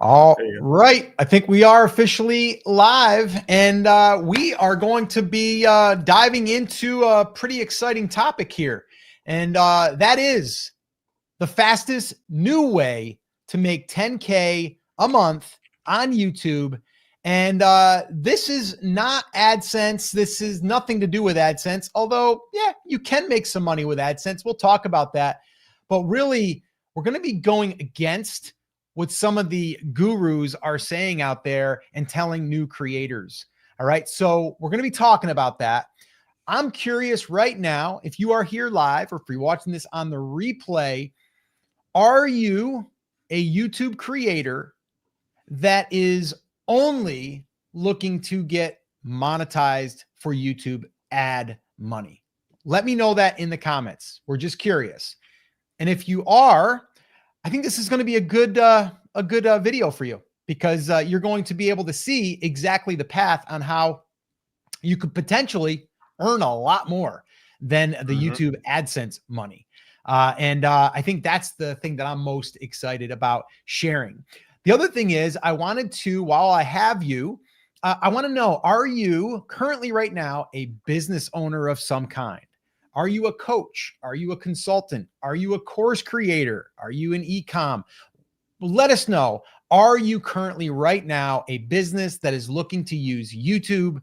All right. I think we are officially live, and we are going to be diving into a pretty exciting topic here. And that is the fastest new way to make 10K a month on YouTube. And this is not AdSense. This is nothing to do with AdSense, although, yeah, you can make some money with AdSense. We'll talk about that. But really, we're going to be going against what some of the gurus are saying out there and telling new creators. All right. So we're going to be talking about that. I'm curious right now, if you are here live or if you're watching this on the replay, are you a YouTube creator that is only looking to get monetized for YouTube ad money? Let me know that in the comments. We're just curious. And if you are, I think this is going to be a good video for you, because you're going to be able to see exactly the path on how you could potentially earn a lot more than the YouTube AdSense money. And I think that's the thing that I'm most excited about sharing. The other thing is, I wanted to, while I have you, I want to know, are you currently right now a business owner of some kind? Are you a coach? Are you a consultant? Are you a course creator? Are you an e-com? Let us know. Are you currently right now a business that is looking to use YouTube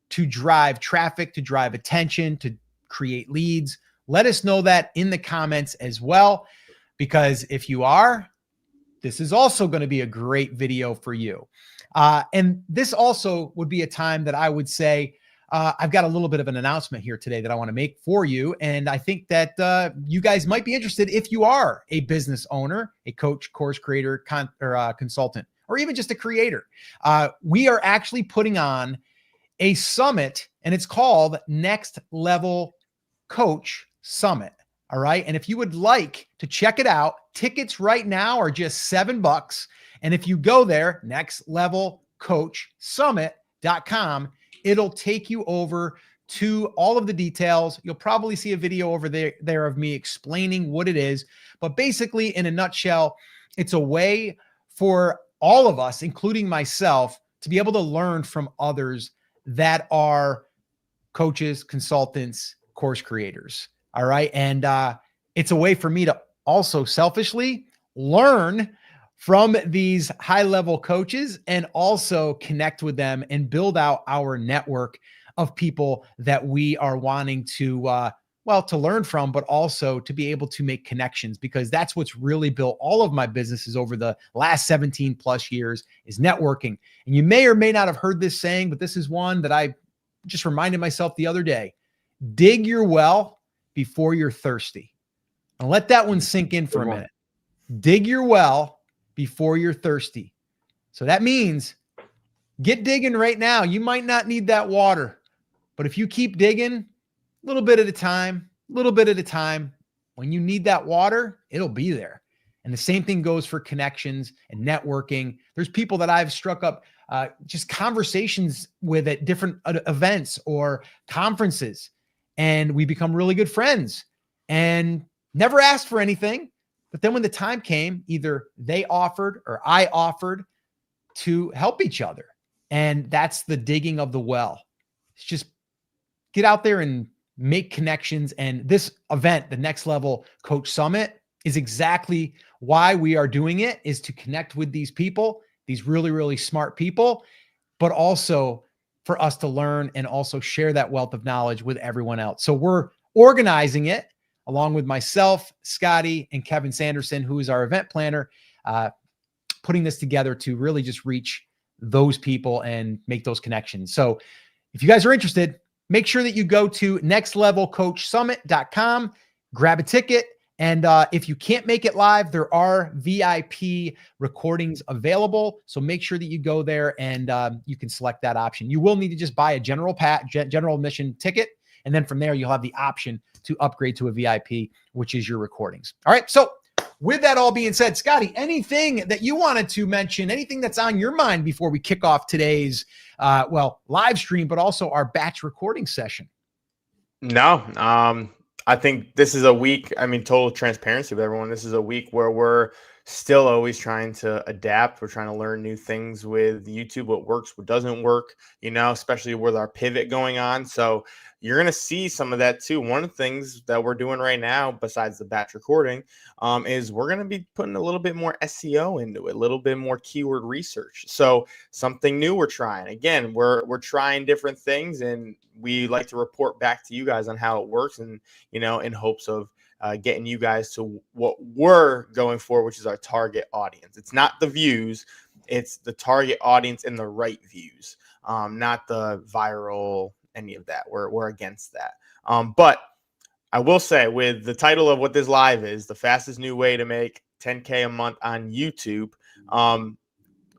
to drive traffic, to drive attention, to create leads? Let us know that in the comments as well, because if you are, this is also going to be a great video for you. And this also would be a time that I would say, I've got a little bit of an announcement here today that I want to make for you. And I think that you guys might be interested if you are a business owner, a coach, course creator, consultant, or even just a creator. We are actually putting on a summit, and it's called Next Level Coach Summit. All right. And if you would like to check it out, tickets right now are just $7. And if you go there, nextlevelcoachsummit.com, it'll take you over to all of the details. You'll probably see a video over there of me explaining what it is. But basically, in a nutshell, it's a way for all of us, including myself, to be able to learn from others that are coaches, consultants, course creators. All right. And it's a way for me to also selfishly learn from these high-level coaches and also connect with them and build out our network of people that we are wanting to, well, to learn from, but also to be able to make connections, because that's what's really built all of my businesses over the last 17 plus years is networking. And you may or may not have heard this saying, but this is one that I just reminded myself the other day. Dig your well before you're thirsty. And let that one sink in for a minute. Dig your well before you're thirsty. So that means get digging right now. You might not need that water, but if you keep digging a little bit at a time, when you need that water, it'll be there. And the same thing goes for connections and networking. There's people that I've struck up just conversations with at different events or conferences, and we become really good friends and never asked for anything. But then when the time came, either they offered or I offered to help each other. And that's the digging of the well. It's just get out there and make connections. And this event, the Next Level Coach Summit, is exactly why we are doing it, is to connect with these people, these really, really smart people, but also for us to learn and also share that wealth of knowledge with everyone else. So we're organizing it along with myself, Scotty, and Kevin Sanderson, who is our event planner, putting this together to really just reach those people and make those connections. So if you guys are interested, make sure that you go to nextlevelcoachsummit.com, grab a ticket. And if you can't make it live, there are VIP recordings available. So make sure that you go there and you can select that option. You will need to just buy a general admission ticket. And then from there, you'll have the option to upgrade to a VIP, which is your recordings. All right. So with that all being said, Scotty, anything that you wanted to mention, anything that's on your mind before we kick off today's, live stream, but also our batch recording session? No, I think this is a week, total transparency with everyone. This is a week where we're still always trying to adapt. We're trying to learn new things with YouTube, what works, what doesn't work, especially with our pivot going on. So you're going to see some of that too. One of the things that we're doing right now, besides the batch recording, is we're going to be putting a little bit more SEO into it, a little bit more keyword research. So something new we're trying. Again, we're trying different things, and we like to report back to you guys on how it works, and in hopes of getting you guys to what we're going for, which is our target audience. It's not the views, it's the target audience and the right views, not the viral, any of that. We're against that. But I will say, with the title of what this live is, the fastest new way to make 10K a month on YouTube,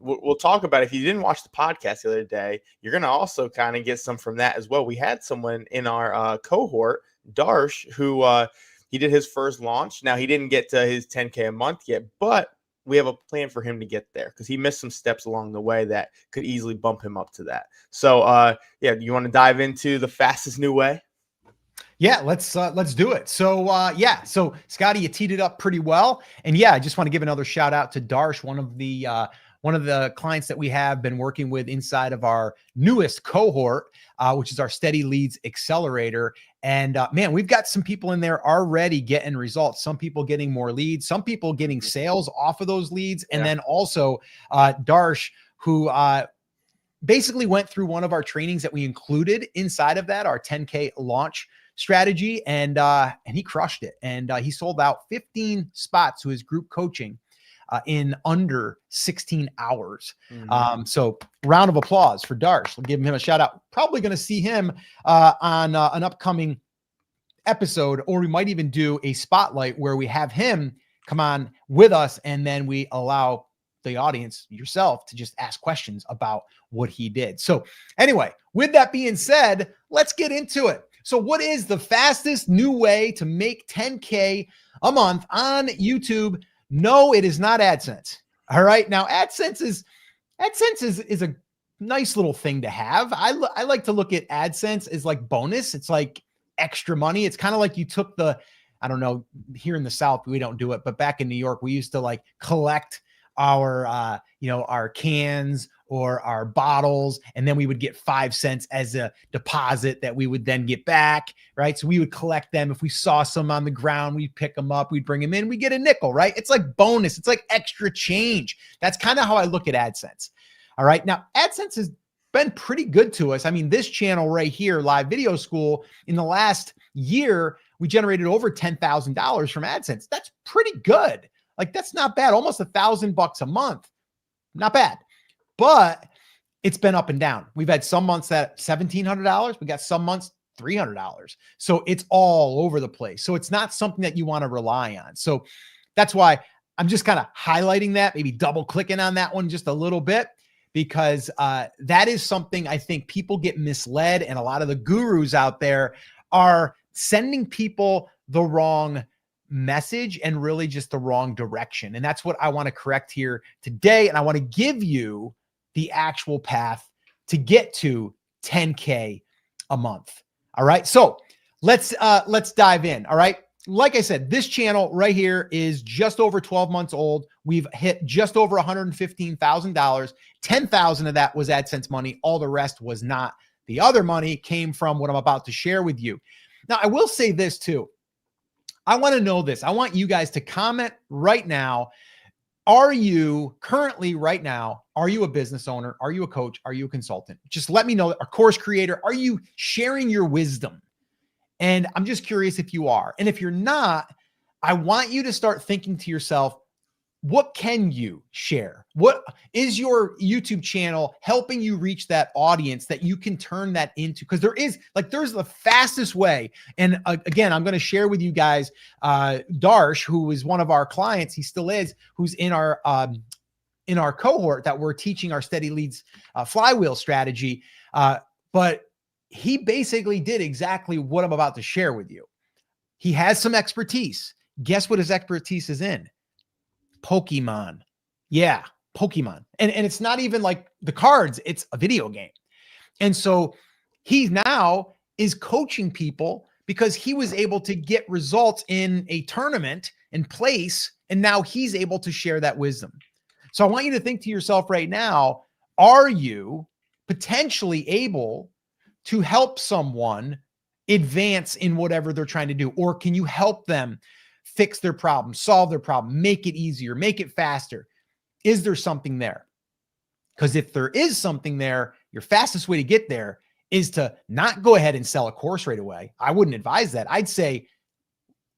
we'll talk about it. If you didn't watch the podcast the other day, you're going to also kind of get some from that as well. We had someone in our cohort, Darsh, who he did his first launch. Now, he didn't get to his 10K a month yet, but we have a plan for him to get there because he missed some steps along the way that could easily bump him up to that. So, you want to dive into the fastest new way? Yeah, let's do it. So so Scotty, you teed it up pretty well. And yeah, I just want to give another shout out to Darsh, one of the clients that we have been working with inside of our newest cohort, which is our Steady Leads Accelerator. And man, we've got some people in there already getting results. Some people getting more leads, some people getting sales off of those leads. And then also Darsh, who basically went through one of our trainings that we included inside of that, our 10K launch strategy. And he crushed it. And he sold out 15 spots to his group coaching in under 16 hours. So round of applause for Darsh. We'll give him a shout out. Probably going to see him on an upcoming episode, or we might even do a spotlight where we have him come on with us. And then we allow the audience, yourself, to just ask questions about what he did. So anyway, with that being said, let's get into it. So what is the fastest new way to make 10K a month on YouTube? No, it is not AdSense. All right. Now, AdSense is a nice little thing to have. I like to look at AdSense as like bonus. It's like extra money. It's kind of like you took I don't know, here in the South, we don't do it, but back in New York, we used to like collect our, our cans or our bottles, and then we would get 5 cents as a deposit that we would then get back, right? So we would collect them. If we saw some on the ground, we'd pick them up, we'd bring them in, we get a nickel, right? It's like bonus. It's like extra change. That's kind of how I look at AdSense. All right. Now, AdSense has been pretty good to us. I mean, this channel right here, Live Video School, in the last year, we generated over $10,000 from AdSense. That's pretty good. Like, that's not bad. Almost $1,000 a month. Not bad. But it's been up and down. We've had some months that $1,700. We got some months $300. So it's all over the place. So it's not something that you want to rely on. So that's why I'm just kind of highlighting that, maybe double clicking on that one just a little bit, because that is something I think people get misled. And a lot of the gurus out there are sending people the wrong message and really just the wrong direction. And that's what I want to correct here today. And I want to give you the actual path to get to 10K a month. All right. So let's dive in. All right. Like I said, this channel right here is just over 12 months old. We've hit just over $115,000. 10,000 of that was AdSense money. All the rest was not. The other money came from what I'm about to share with you. Now, I will say this too. I want to know this. I want you guys to comment right now. Are you currently right now, are you a business owner? Are you a coach? Are you a consultant? Just let me know. A course creator. Are you sharing your wisdom? And I'm just curious if you are. And if you're not, I want you to start thinking to yourself, what can you share? What is your YouTube channel helping you reach that audience that you can turn that into? Because there's the fastest way. And again, I'm going to share with you guys, Darsh, who is one of our clients, he still is, who's in our cohort that we're teaching our Steady Leads Flywheel Strategy. But he basically did exactly what I'm about to share with you. He has some expertise. Guess what his expertise is in? Pokemon. Yeah, Pokemon. And it's not even like the cards, it's a video game. And so he now is coaching people because he was able to get results in a tournament and place And now he's able to share that wisdom. So I want you to think to yourself right now, are you potentially able to help someone advance in whatever they're trying to do? Or can you help them fix their problem, solve their problem, make it easier, make it faster? Is there something there? Because if there is something there, your fastest way to get there is to not go ahead and sell a course right away. I wouldn't advise that. I'd say,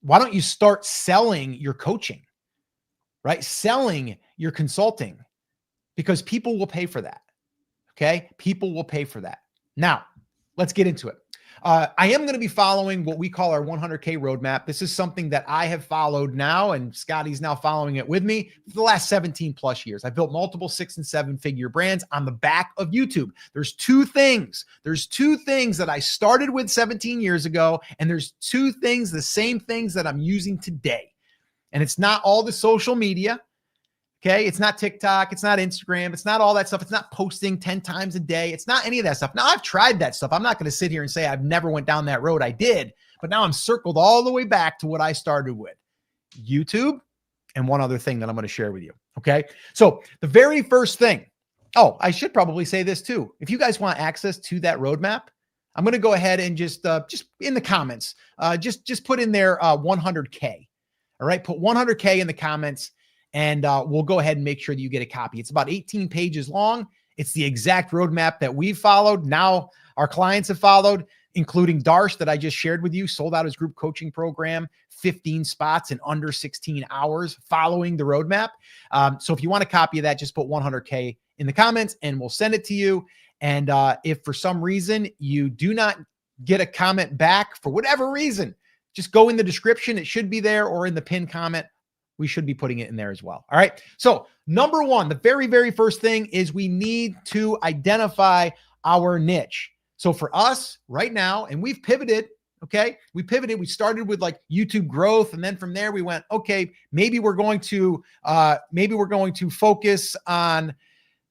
why don't you start selling your coaching, right? Selling your consulting, because people will pay for that. Okay. People will pay for that. Now, let's get into it. I am going to be following what we call our 100K roadmap. This is something that I have followed now, and Scotty's now following it with me for the last 17 plus years. I built multiple 6 and 7 figure brands on the back of YouTube. There's two things that I started with 17 years ago, and there's two things, the same things that I'm using today. And it's not all the social media. Okay. It's not TikTok. It's not Instagram. It's not all that stuff. It's not posting 10 times a day. It's not any of that stuff. Now, I've tried that stuff. I'm not going to sit here and say I've never went down that road. I did, but now I'm circled all the way back to what I started with: YouTube and one other thing that I'm going to share with you. Okay. So the very first thing, I should probably say this too. If you guys want access to that roadmap, I'm going to go ahead and just in the comments, just put in there 100K. All right. Put 100K in the comments. And we'll go ahead and make sure that you get a copy. It's about 18 pages long. It's the exact roadmap that we've followed. Now our clients have followed, including Darsh that I just shared with you, sold out his group coaching program, 15 spots in under 16 hours following the roadmap. So if you want a copy of that, just put 100K in the comments and we'll send it to you. And if for some reason you do not get a comment back for whatever reason, just go in the description. It should be there, or in the pinned comment. We should be putting it in there as well. All right. So number one, the very, very first thing is we need to identify our niche. So for us right now, and we've pivoted, okay, we started with like YouTube growth. And then from there we went, okay, maybe we're going to focus on,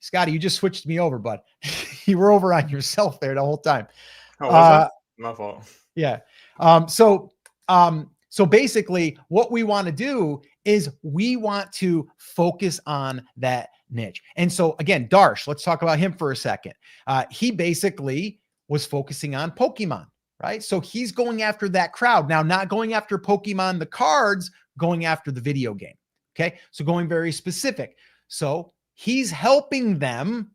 Scotty, you just switched me over, bud. You were over on yourself there the whole time. Oh, was it? My fault. Yeah. So basically what we want to do is we want to focus on that niche. And so again, Darsh, let's talk about him for a second. He basically was focusing on Pokemon, right? So he's going after that crowd. Now, not going after Pokemon, the cards, going after the video game. Okay. So going very specific. So he's helping them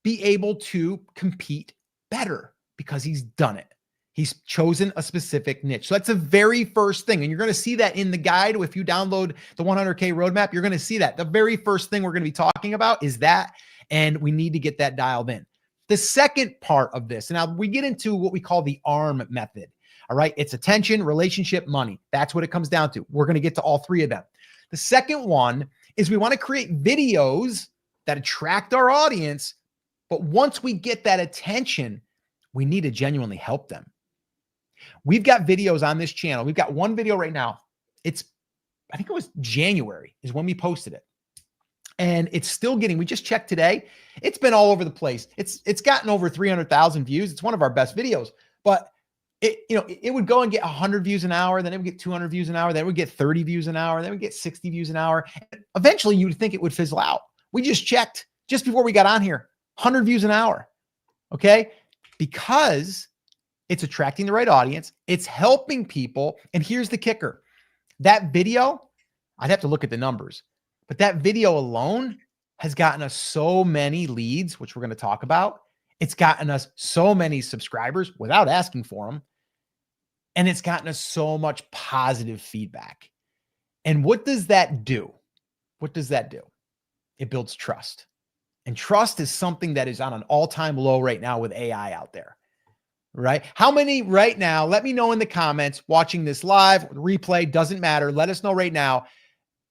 be able to compete better because he's done it. He's chosen a specific niche. So that's the very first thing. And you're going to see that in the guide. If you download the 100K roadmap, you're going to see that. The very first thing we're going to be talking about is that, and we need to get that dialed in. The second part of this, now we get into what we call the ARM method. All right. It's attention, relationship, money. That's what it comes down to. We're going to get to all three of them. The second one is we want to create videos that attract our audience. But once we get that attention, we need to genuinely help them. We've got videos on this channel. We've got one video right now. I think it was January is when we posted it. And it's still getting, we just checked today. It's been all over the place. It's gotten over 300,000 views. It's one of our best videos, but it would go and get 100 views an hour. Then it would get 200 views an hour. Then it would get 30 views an hour. Then it would get 60 views an hour. Eventually you would think it would fizzle out. We just checked just before we got on here, 100 views an hour. Okay. Because it's attracting the right audience. It's helping people. And here's the kicker. That video, I'd have to look at the numbers, but that video alone has gotten us so many leads, which we're going to talk about. It's gotten us so many subscribers without asking for them. And it's gotten us so much positive feedback. And what does that do? What does that do? It builds trust. And trust is something that is on an all-time low right now with AI out there. Right? How many right now? Let me know in the comments, watching this live, replay, doesn't matter. Let us know right now.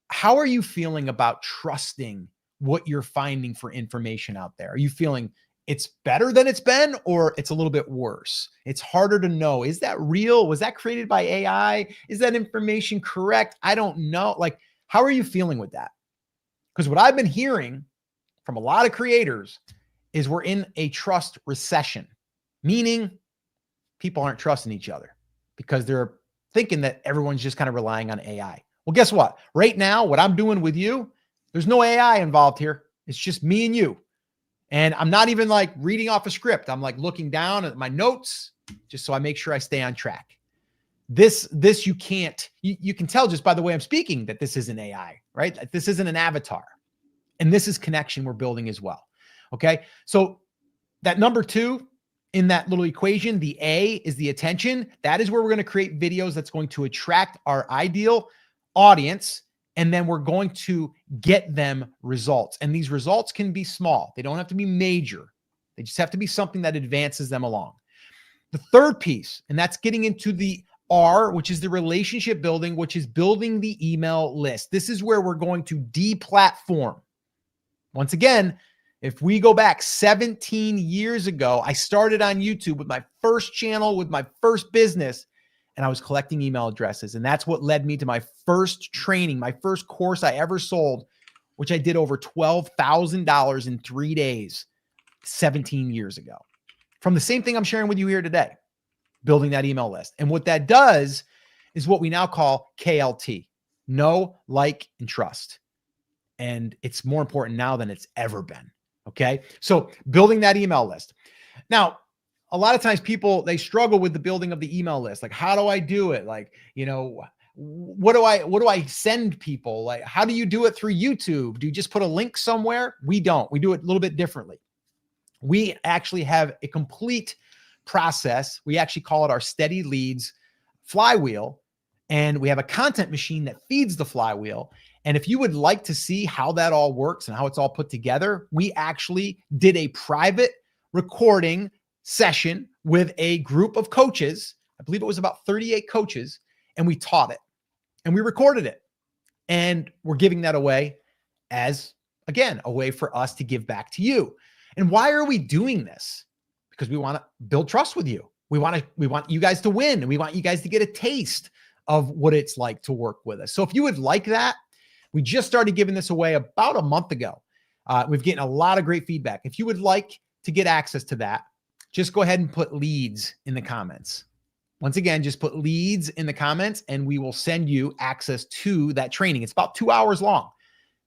How are you feeling about trusting what you're finding for information out there? Are you feeling it's better than it's been, or it's a little bit worse? It's harder to know. Is that real? Was that created by AI? Is that information correct? I don't know. Like, how are you feeling with that? Because what I've been hearing from a lot of creators is we're in a trust recession, meaning people aren't trusting each other because they're thinking that everyone's just kind of relying on AI. Well, guess what? Right now, what I'm doing with you, there's no AI involved here. It's just me and you. And I'm not even like reading off a script. I'm like looking down at my notes just so I make sure I stay on track. This you can't, you can tell just by the way I'm speaking that this isn't AI, right? This isn't an avatar. And this is connection we're building as well. Okay. So that number 2 in that little equation, the A is the attention. That is where we're going to create videos that's going to attract our ideal audience. And then we're going to get them results. And these results can be small. They don't have to be major. They just have to be something that advances them along. The third piece, and that's getting into the R, which is the relationship building, which is building the email list. This is where we're going to deplatform. Once again, if we go back 17 years ago, I started on YouTube with my first channel, with my first business, and I was collecting email addresses. And that's what led me to my first training, my first course I ever sold, which I did over $12,000 in 3 days, 17 years ago. From the same thing I'm sharing with you here today, building that email list. And what that does is what we now call KLT, know, like, and trust. And it's more important now than it's ever been. Okay. So building that email list. Now, a lot of times people, they struggle with the building of the email list. Like, how do I do it? Like, what do I send people? Like, how do you do it through YouTube? Do you just put a link somewhere? We don't. We do it a little bit differently. We actually have a complete process. We actually call it our steady leads flywheel. And we have a content machine that feeds the flywheel. And if you would like to see how that all works and how it's all put together, we actually did a private recording session with a group of coaches. I believe it was about 38 coaches, and we taught it and we recorded it. And we're giving that away as, again, a way for us to give back to you. And why are we doing this? Because we want to build trust with you. We want you guys to win, and we want you guys to get a taste of what it's like to work with us. So if you would like that, we just started giving this away about a month ago. We've gotten a lot of great feedback. If you would like to get access to that, just go ahead and put leads in the comments. Once again, just put leads in the comments and we will send you access to that training. It's about 2 hours long.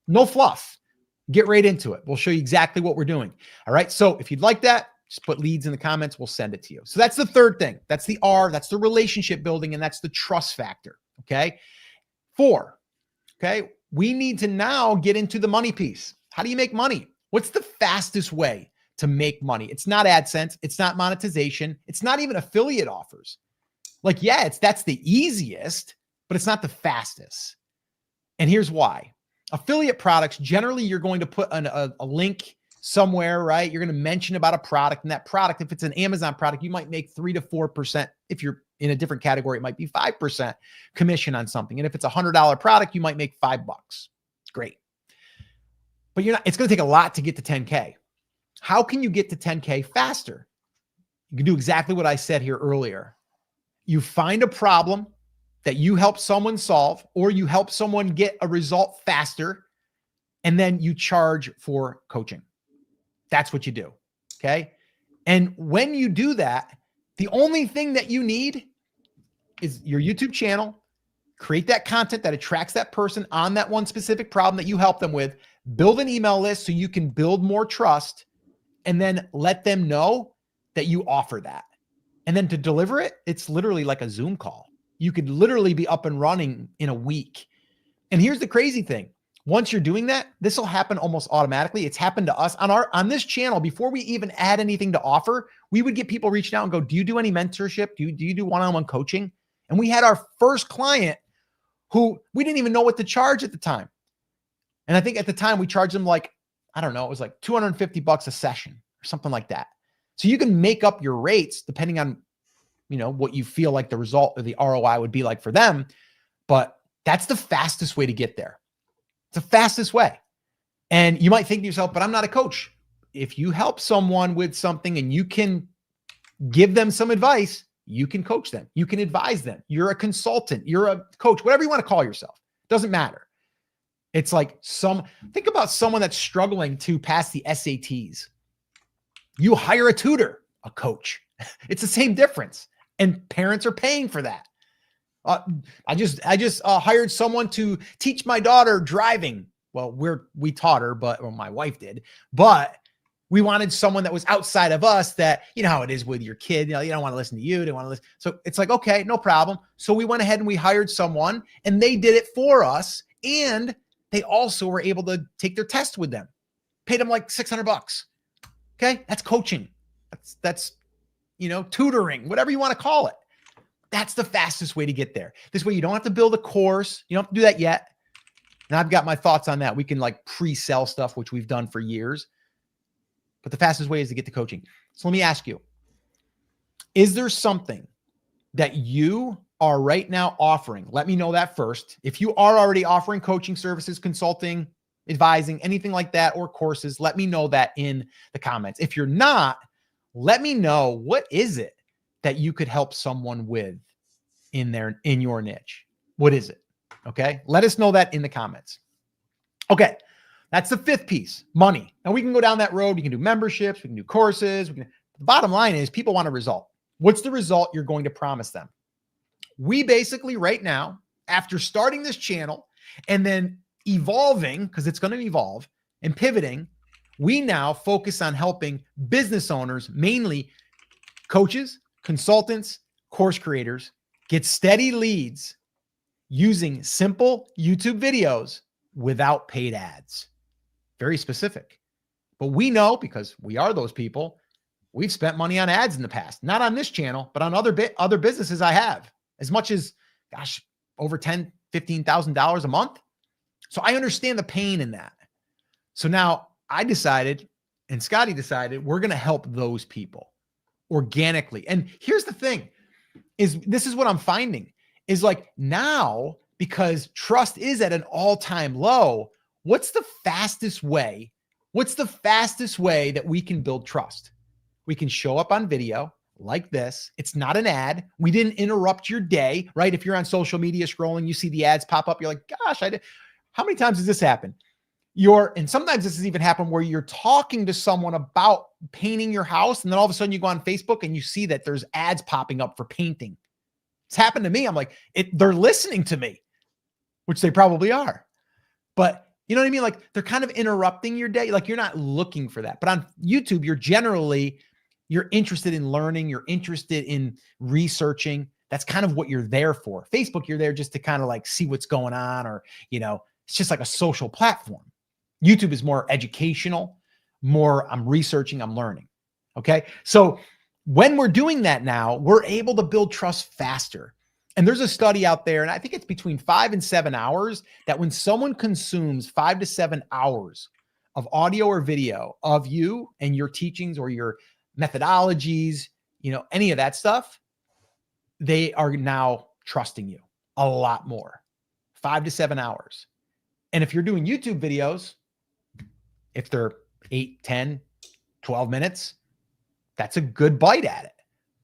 No fluff. Get right into it. We'll show you exactly what we're doing. All right. So if you'd like that, just put leads in the comments. We'll send it to you. So that's the third thing. That's the R. That's the relationship building. And that's the trust factor. Okay. 4. Okay. We need to now get into the money piece. How do you make money? What's the fastest way to make money? It's not AdSense. It's not monetization. It's not even affiliate offers. Like, yeah, that's the easiest, but it's not the fastest. And here's why. Affiliate products, generally, you're going to put a link somewhere, right? You're going to mention about a product, and that product, if it's an Amazon product, you might make 3 to 4%. If you're in a different category, it might be 5% commission on something. And if it's a $100 product, you might make $5. Great. But it's going to take a lot to get to 10K. How can you get to 10K faster? You can do exactly what I said here earlier. You find a problem that you help someone solve, or you help someone get a result faster, and then you charge for coaching. That's what you do. Okay. And when you do that, the only thing that you need is your YouTube channel. Create that content that attracts that person on that one specific problem that you help them with. Build an email list so you can build more trust, and then let them know that you offer that. And then to deliver it, it's literally like a Zoom call. You could literally be up and running in a week. And here's the crazy thing. Once you're doing that, this will happen almost automatically. It's happened to us on this channel. Before we even add anything to offer, we would get people reaching out and go, do you do any mentorship? Do you do one-on-one coaching? And we had our first client who we didn't even know what to charge at the time. And I think at the time we charged them like, I don't know, it was like $250 a session or something like that. So you can make up your rates depending on, what you feel like the result or the ROI would be like for them. But that's the fastest way to get there. It's the fastest way. And you might think to yourself, but I'm not a coach. If you help someone with something and you can give them some advice, you can coach them. You can advise them. You're a consultant. You're a coach, whatever you want to call yourself. Doesn't matter. It's like think about someone that's struggling to pass the SATs. You hire a tutor, a coach. It's the same difference. And parents are paying for that. I just hired someone to teach my daughter driving. Well, we taught her, but my wife did, but we wanted someone that was outside of us that, you know how it is with your kid, you don't want to listen to you. They want to listen. So it's like, okay, no problem. So we went ahead and we hired someone and they did it for us. And they also were able to take their test with them, paid them like $600. Okay. That's coaching. That's, tutoring, whatever you want to call it. That's the fastest way to get there. This way you don't have to build a course. You don't have to do that yet. And I've got my thoughts on that. We can like pre-sell stuff, which we've done for years. But the fastest way is to get to coaching. So let me ask you, is there something that you are right now offering? Let me know that first. If you are already offering coaching services, consulting, advising, anything like that, or courses, let me know that in the comments. If you're not, let me know, what is it that you could help someone with in your niche? What is it? Okay. Let us know that in the comments. Okay. That's the fifth piece, money. Now we can go down that road. We can do memberships. We can do courses. The bottom line is people want a result. What's the result you're going to promise them? We basically right now, after starting this channel and then evolving, because it's going to evolve and pivoting, we now focus on helping business owners, mainly coaches, consultants, course creators, get steady leads using simple YouTube videos without paid ads. Very specific. But we know, because we are those people, we've spent money on ads in the past, not on this channel, but on other businesses I have, as much as, gosh, over $10,000, $15,000 a month. So I understand the pain in that. So now I decided, and Scotty decided, we're going to help those people organically. And here's the thing, this is what I'm finding, is like now, because trust is at an all-time low, what's the fastest way that we can build trust? We can show up on video like this. It's not an ad. We didn't interrupt your day, right? If you're on social media scrolling, you see the ads pop up. You're like, gosh, how many times does this happen? And sometimes this has even happened where you're talking to someone about painting your house, and then all of a sudden you go on Facebook and you see that there's ads popping up for painting. It's happened to me. I'm like, they're listening to me, which they probably are. But you know what I mean? Like they're kind of interrupting your day. Like you're not looking for that. But on YouTube, you're interested in learning. You're interested in researching. That's kind of what you're there for. Facebook, you're there just to kind of like see what's going on, or, it's just like a social platform. YouTube is more educational, more I'm researching, I'm learning. Okay. So when we're doing that now, we're able to build trust faster. And there's a study out there, and I think it's between 5 and 7 hours, that when someone consumes 5 to 7 hours of audio or video of you and your teachings or your methodologies, any of that stuff, they are now trusting you a lot more. 5 to 7 hours. And if you're doing YouTube videos, if they're 8, 10, 12 minutes, that's a good bite at it.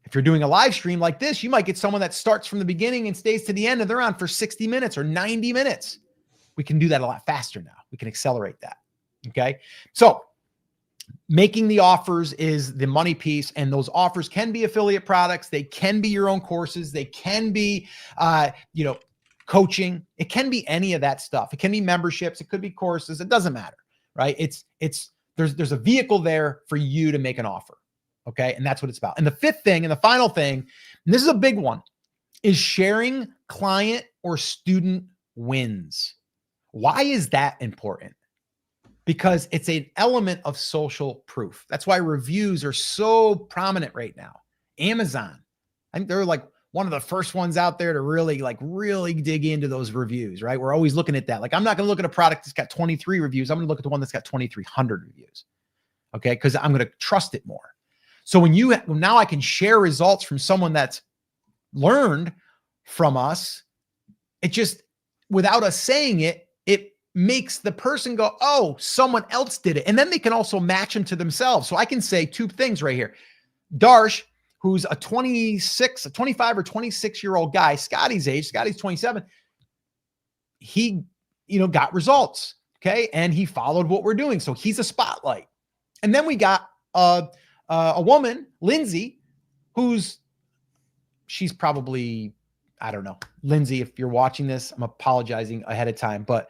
If you're doing a live stream like this, you might get someone that starts from the beginning and stays to the end, and they're on for 60 minutes or 90 minutes. We can do that a lot faster now. We can accelerate that. Okay. So making the offers is the money piece, and those offers can be affiliate products. They can be your own courses. They can be, coaching. It can be any of that stuff. It can be memberships. It could be courses. It doesn't matter, right? There's a vehicle there for you to make an offer. Okay. And that's what it's about. And the fifth thing and the final thing, and this is a big one, is sharing client or student wins. Why is that important? Because it's an element of social proof. That's why reviews are so prominent right now. Amazon, I think they're like one of the first ones out there to really dig into those reviews, right? We're always looking at that. Like, I'm not going to look at a product that's got 23 reviews. I'm going to look at the one that's got 2,300 reviews. Okay. Because I'm going to trust it more. So now I can share results from someone that's learned from us. It just, without us saying it, it makes the person go, oh, someone else did it. And then they can also match them to themselves. So I can say two things right here. Darsh, who's a 25 or 26-year-old guy, Scotty's age, Scotty's 27. He, got results. Okay. And he followed what we're doing. So he's a spotlight. And then we got, a woman, Lindsay, she's probably, I don't know, Lindsay, if you're watching this, I'm apologizing ahead of time, but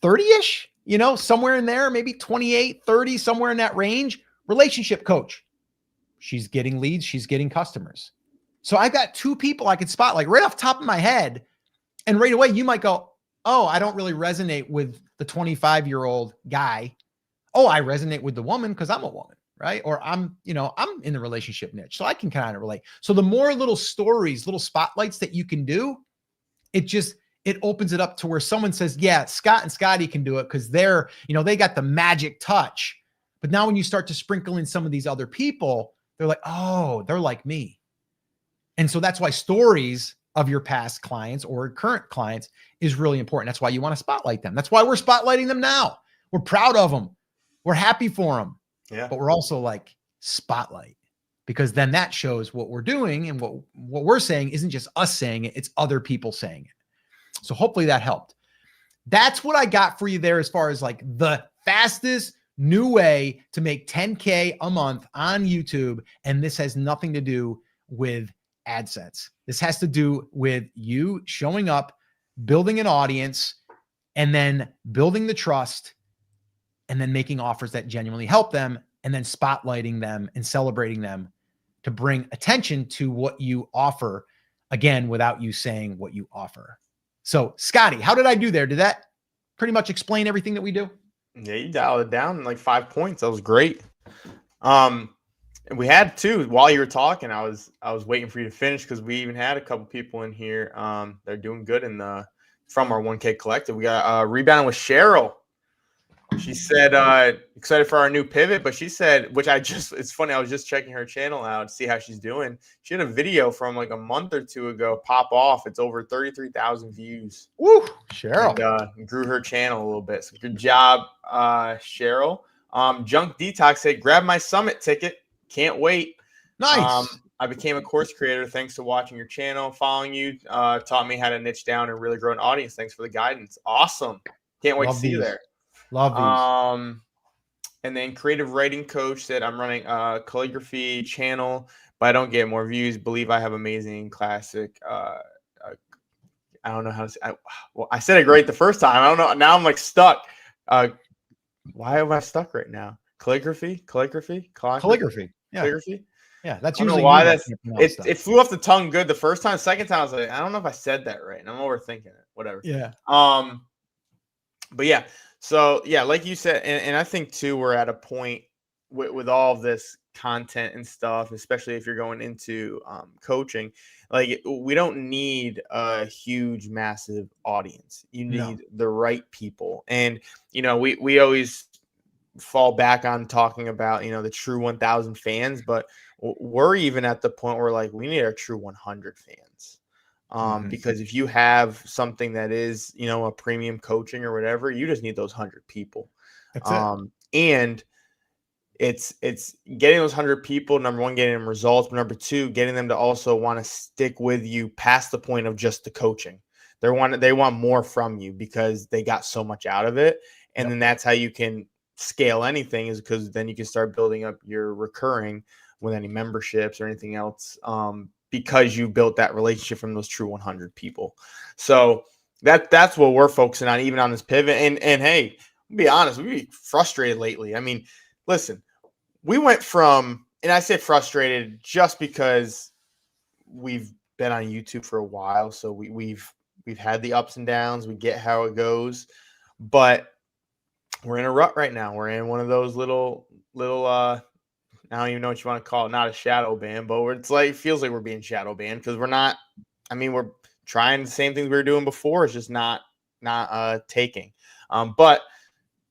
30-ish, somewhere in there, maybe 28, 30, somewhere in that range, relationship coach. She's getting leads. She's getting customers. So I've got 2 people I could spot like right off the top of my head. And right away, you might go, oh, I don't really resonate with the 25-year-old guy. Oh, I resonate with the woman because I'm a woman, right? Or I'm in the relationship niche, so I can kind of relate. So the more little stories, little spotlights that you can do, it opens it up to where someone says, yeah, Scott and Scotty can do it because they're, they got the magic touch. But now when you start to sprinkle in some of these other people, they're like, oh, they're like me. And so that's why stories of your past clients or current clients is really important. That's why you want to spotlight them. That's why we're spotlighting them now. We're proud of them. We're happy for them. Yeah. But we're also like, spotlight, because then that shows what we're doing, and what we're saying isn't just us saying it, it's other people saying it. So hopefully that helped. That's what I got for you there as far as like the fastest new way to make 10K a month on YouTube. And this has nothing to do with AdSense. This has to do with you showing up, building an audience, and then building the trust, and then making offers that genuinely help them, and then spotlighting them and celebrating them to bring attention to what you offer, again, without you saying what you offer. So, Scotty, how did I do there? Did that pretty much explain everything that we do? Yeah, you dialed it down in like 5 points. That was great. And we had two while you were talking. I was waiting for you to finish because we even had a couple people in here. They're doing good from our 1K collective. We got rebounding with Cheryl. She said excited for our new pivot, but she said, it's funny, I was just checking her channel out to see how she's doing. She had a video from like a month or 2 ago pop off. It's over 33,000 views. Woo, Cheryl. And grew her channel a little bit. So good job, Cheryl. Junk Detox said, grab my summit ticket. Can't wait. Nice. I became a course creator thanks to watching your channel, following you. Taught me how to niche down and really grow an audience. Thanks for the guidance. Awesome. Can't wait to see you there. Love these. And then creative writing coach said, I'm running a calligraphy channel, but I don't get more views. Believe I have amazing classic. I don't know how to say. I said it great the first time. I don't know. Now I'm like stuck. Why am I stuck right now? Calligraphy. Yeah. Calligraphy. Yeah, that's I don't usually know why it flew off the tongue good the first time. Second time I was like, I don't know if I said that right, and I'm overthinking it. Whatever. Yeah. But yeah. So yeah, like you said, and I think too, we're at a point with all of this content and stuff, especially if you're going into coaching. Like we don't need a huge, massive audience. You need the right people, and we always fall back on talking about the true 1,000 fans, but we're even at the point where like we need our true 100 fans. Because if you have something that is, a premium coaching or whatever, you just need those 100 people. That's it. And it's getting those 100 people, number one, getting them results, but number two, getting them to also want to stick with you past the point of just the coaching. They want more from you because they got so much out of it. And then that's how you can scale anything, is because then you can start building up your recurring with any memberships or anything else. Because you built that relationship from those true 100 people. So that's what we're focusing on, even on this pivot. And hey, I'll be honest, we've been frustrated lately. I mean, listen, we went from, and I say frustrated just because we've been on YouTube for a while. So we've had the ups and downs. We get how it goes, but we're in a rut right now. We're in one of those little I don't even know what you want to call it. Not a shadow ban, but it feels like we're being shadow banned because we're not. I mean, we're trying the same things we were doing before. It's just not taking. But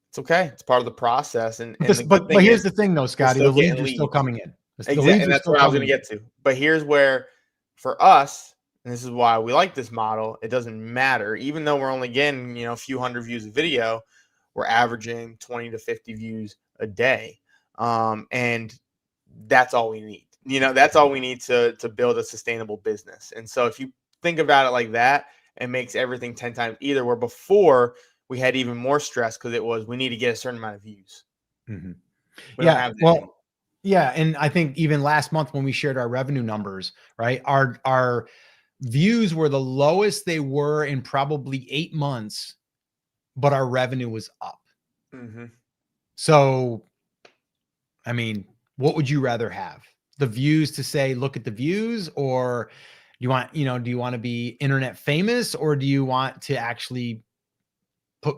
it's okay. It's part of the process. But here's the thing, though, Scotty. The leads are still coming in. Exactly, and that's what I was going to get to. But here's where, for us, and this is why we like this model. It doesn't matter, even though we're only getting a few hundred views a video. We're averaging 20 to 50 views a day, and that's all we need. That's all we need to build a sustainable business. And so if you think about it like that, it makes everything 10 times either. Where before we had even more stress because we need to get a certain amount of views. Mm-hmm. Yeah. Well, yeah. And I think even last month when we shared our revenue numbers, right, our views were the lowest they were in probably 8 months, but our revenue was up. Mm-hmm. So, I mean, what would you rather have? The views to say, look at the views, or you want, do you want to be internet famous, or do you want to actually put,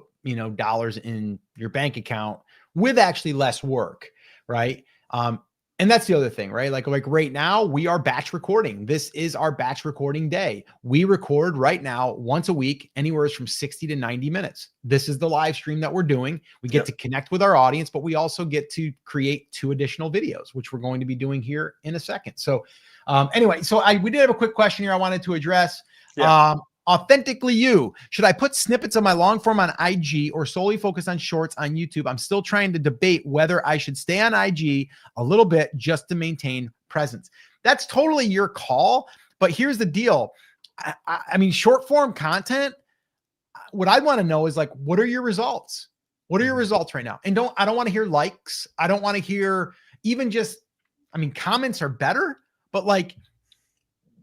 dollars in your bank account with actually less work, right? And that's the other thing, right? Like right now we are batch recording. This is our batch recording day. We record right now once a week, anywhere from 60 to 90 minutes. This is the live stream that we're doing. We get to connect with our audience, but we also get to create 2 additional videos, which we're going to be doing here in a second. So anyway, so we did have a quick question here I wanted to address. Authentically you, should I put snippets of my long form on IG or solely focus on shorts on YouTube? I'm still trying to debate whether I should stay on IG a little bit just to maintain presence. That's totally your call. But here's the deal. I mean, short form content, what I want to know is like, what are your results? What are your results right now? And I don't want to hear likes. I don't want to hear even just, comments are better, but like,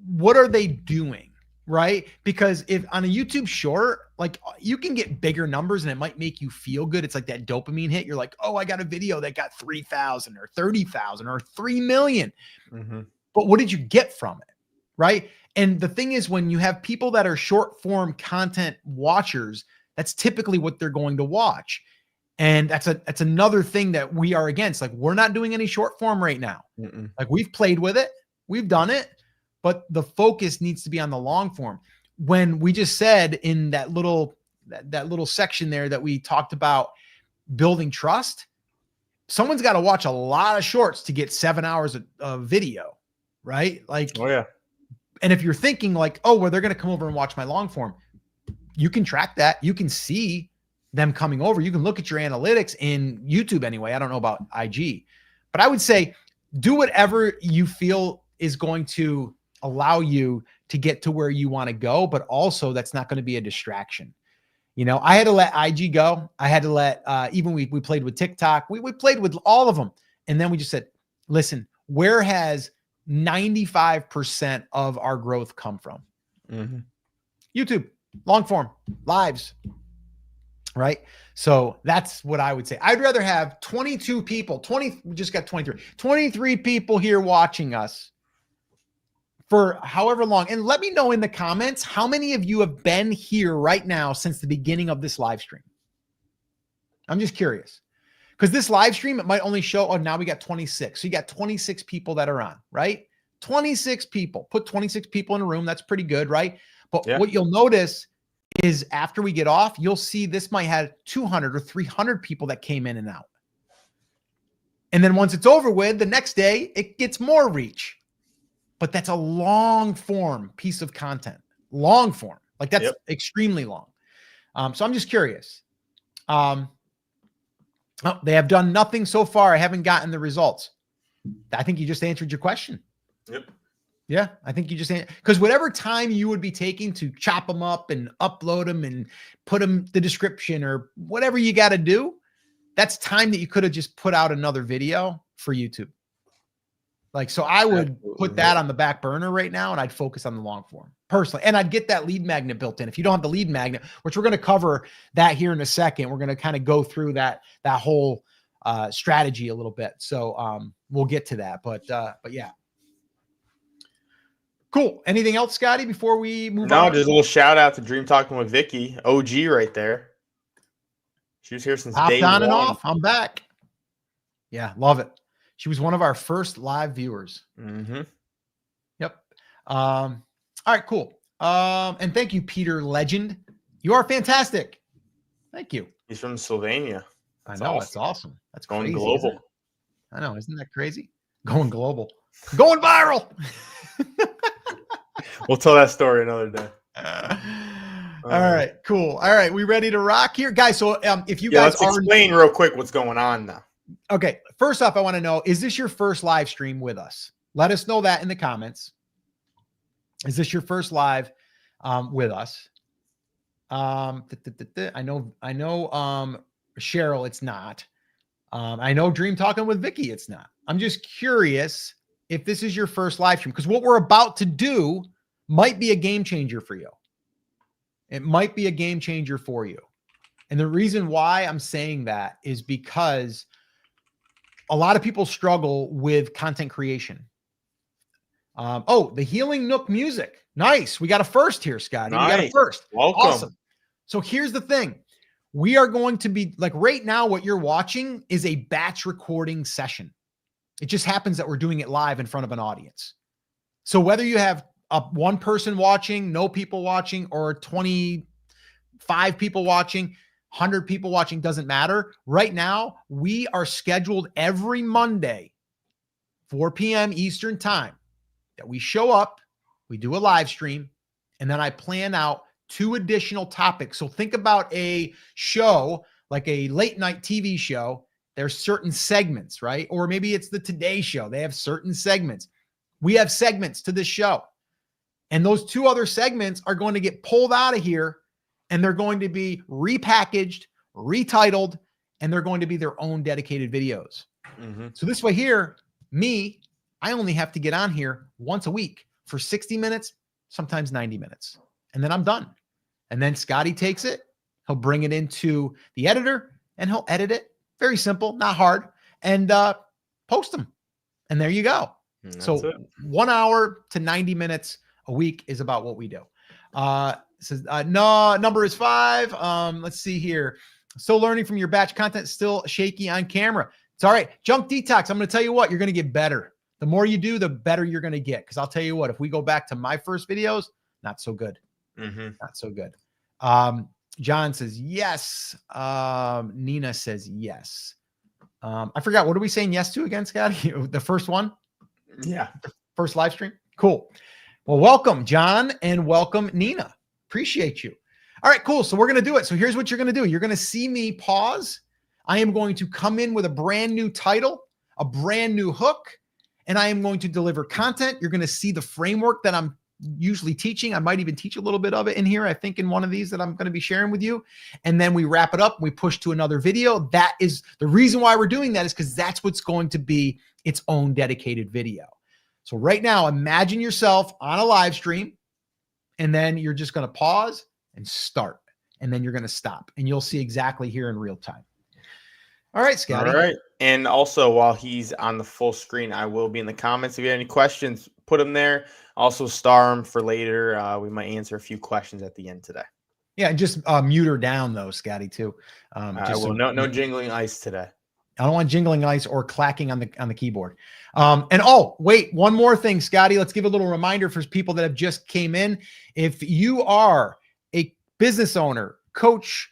what are they doing? Right? Because if on a YouTube short, like you can get bigger numbers and it might make you feel good. It's like that dopamine hit. You're like, oh, I got a video that got 3,000 or 30,000 or 3 million. Mm-hmm. But what did you get from it? Right? And the thing is, when you have people that are short form content watchers, that's typically what they're going to watch. And that's another thing that we are against. Like, we're not doing any short form right now. Mm-mm. Like, we've played with it. We've done it. But the focus needs to be on the long form. When we just said in that little section there that we talked about building trust, someone's got to watch a lot of shorts to get 7 hours of video, right? Like, oh yeah. And if you're thinking like, oh, well, they're going to come over and watch my long form, you can track that. You can see them coming over. You can look at your analytics in YouTube anyway. I don't know about IG, but I would say do whatever you feel is going to allow you to get to where you want to go, but also that's not going to be a distraction. I had to let IG go. I had to let, even we played with TikTok. We played with all of them. And then we just said, listen, where has 95% of our growth come from? Mm-hmm. YouTube, long form, lives, right? So that's what I would say. I'd rather have 22 people, we just got 23 people here watching us for however long. And let me know in the comments how many of you have been here right now since the beginning of this live stream. I'm just curious. Because this live stream, it might only show, oh, now we got 26. So you got 26 people that are on, right? 26 people. Put 26 people in a room. That's pretty good, right? But what you'll notice is after we get off, you'll see this might have 200 or 300 people that came in and out. And then once it's over with, the next day, it gets more reach. But that's a long form piece of content, long form. Like that's extremely long. So I'm just curious. They have done nothing so far. I haven't gotten the results. I think you just answered your question. Yep. Yeah, I think you just answered. Because whatever time you would be taking to chop them up and upload them and put them the description or whatever you got to do, that's time that you could have just put out another video for YouTube. Like, so I would put that on the back burner right now and I'd focus on the long form personally. And I'd get that lead magnet built in. If you don't have the lead magnet, which we're going to cover that here in a second, we're going to kind of go through that whole strategy a little bit. So we'll get to that, but yeah. Cool. Anything else, Scotty, before we move on? No, just a little shout out to Dream Talking with Vicky, OG right there. She was here since day one. On and off. I'm back. Yeah. Love it. She was one of our first live viewers. Mm-hmm. Yep. All right, cool. And thank you, Peter Legend. You are fantastic. Thank you. He's from Slovenia. That's awesome. That's awesome. That's going crazy, global. I know. Isn't that crazy? Going global. Going viral. We'll tell that story another day. All right, cool. All right, we ready to rock here? Guys, so if you guys let's explain real quick what's going on now. Okay, first off, I want to know, is this your first live stream with us? Let us know that in the comments. Is this your first live with us? I know, Cheryl, it's not. I know Dream Talking with Vicky, it's not. I'm just curious if this is your first live stream, because what we're about to do might be a game changer for you. It might be a game changer for you. And the reason why I'm saying that is because a lot of people struggle with content creation. Oh, the Healing Nook music. Nice. We got a first here, Scotty. Nice. We got a first. Welcome. Awesome. So here's the thing. We are going to be like right now, what you're watching is a batch recording session. It just happens that we're doing it live in front of an audience. So whether you have one person watching, no people watching, or 25 people watching, 100 people watching, doesn't matter. Right now, we are scheduled every Monday, 4 p.m. Eastern time, that we show up, we do a live stream, and then I plan out 2 additional topics. So think about a show, like a late night TV show. There's certain segments, right? Or maybe it's the Today Show. They have certain segments. We have segments to this show. And those 2 other segments are going to get pulled out of here, and they're going to be repackaged, retitled, and they're going to be their own dedicated videos. So this way here, I only have to get on here once a week for 60 minutes, sometimes 90 minutes. And then I'm done. And then Scotty takes it. He'll bring it into the editor and he'll edit it. Very simple, not hard. And post them. And there you go. So 1 hour to 90 minutes a week is about what we do. Says no, number is 5. Let's see here. Still learning from your batch content, still shaky on camera. It's all right. Junk detox. I'm going to tell you what, you're going to get better. The more you do, the better you're going to get. Because I'll tell you what, if we go back to my first videos, not so good. Not so good. John says yes. Nina says yes. I forgot. What are we saying yes to again, Scotty? The first one? Yeah. The first live stream? Cool. Well, welcome, John, and welcome, Nina. Appreciate you. All right, cool. So we're going to do it. So here's what you're going to do. You're going to see me pause. I am going to come in with a brand new title, a brand new hook, and I am going to deliver content. You're going to see the framework that I'm usually teaching. I might even teach a little bit of it in here, I think, in one of these that I'm going to be sharing with you. And then we wrap it up. We push to another video. That is the reason why we're doing that, is because that's what's going to be its own dedicated video. So right now, imagine yourself on a live stream, and then you're just going to pause and start, and then you're going to stop, and you'll see exactly here in real time. All right, Scotty. All right. And also, while he's on the full screen, I will be in the comments. If you have any questions, put them there. Also, star them for later. We might answer a few questions at the end today. Yeah, and just mute her down, though, Scotty, too. No jingling ice today. I don't want jingling ice or clacking on the keyboard. And oh, wait, one more thing, Scotty. Let's give a little reminder for people that have just came in. If you are a business owner, coach,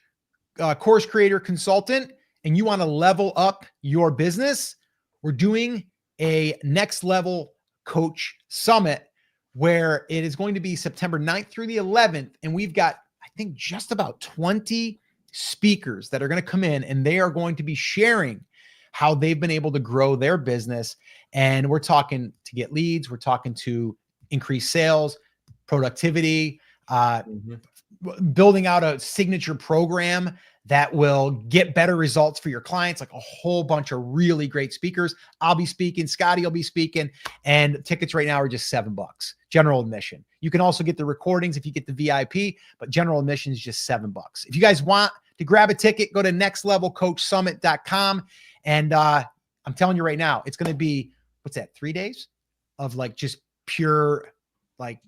course creator, consultant, and you want to level up your business, we're doing a next level coach summit where it is going to be September 9th through the 11th. And we've got, I think, just about 20 speakers that are going to come in, and they are going to be sharing how they've been able to grow their business. And we're talking to get leads. We're talking to increase sales, productivity, building out a signature program that will get better results for your clients, like a whole bunch of really great speakers. I'll be speaking, Scotty will be speaking, and tickets right now are just $7, general admission. You can also get the recordings if you get the VIP, but general admission is just $7. If you guys want to grab a ticket, go to nextlevelcoachsummit.com. And I'm telling you right now, it's going to be, what's that, 3 days of like just pure like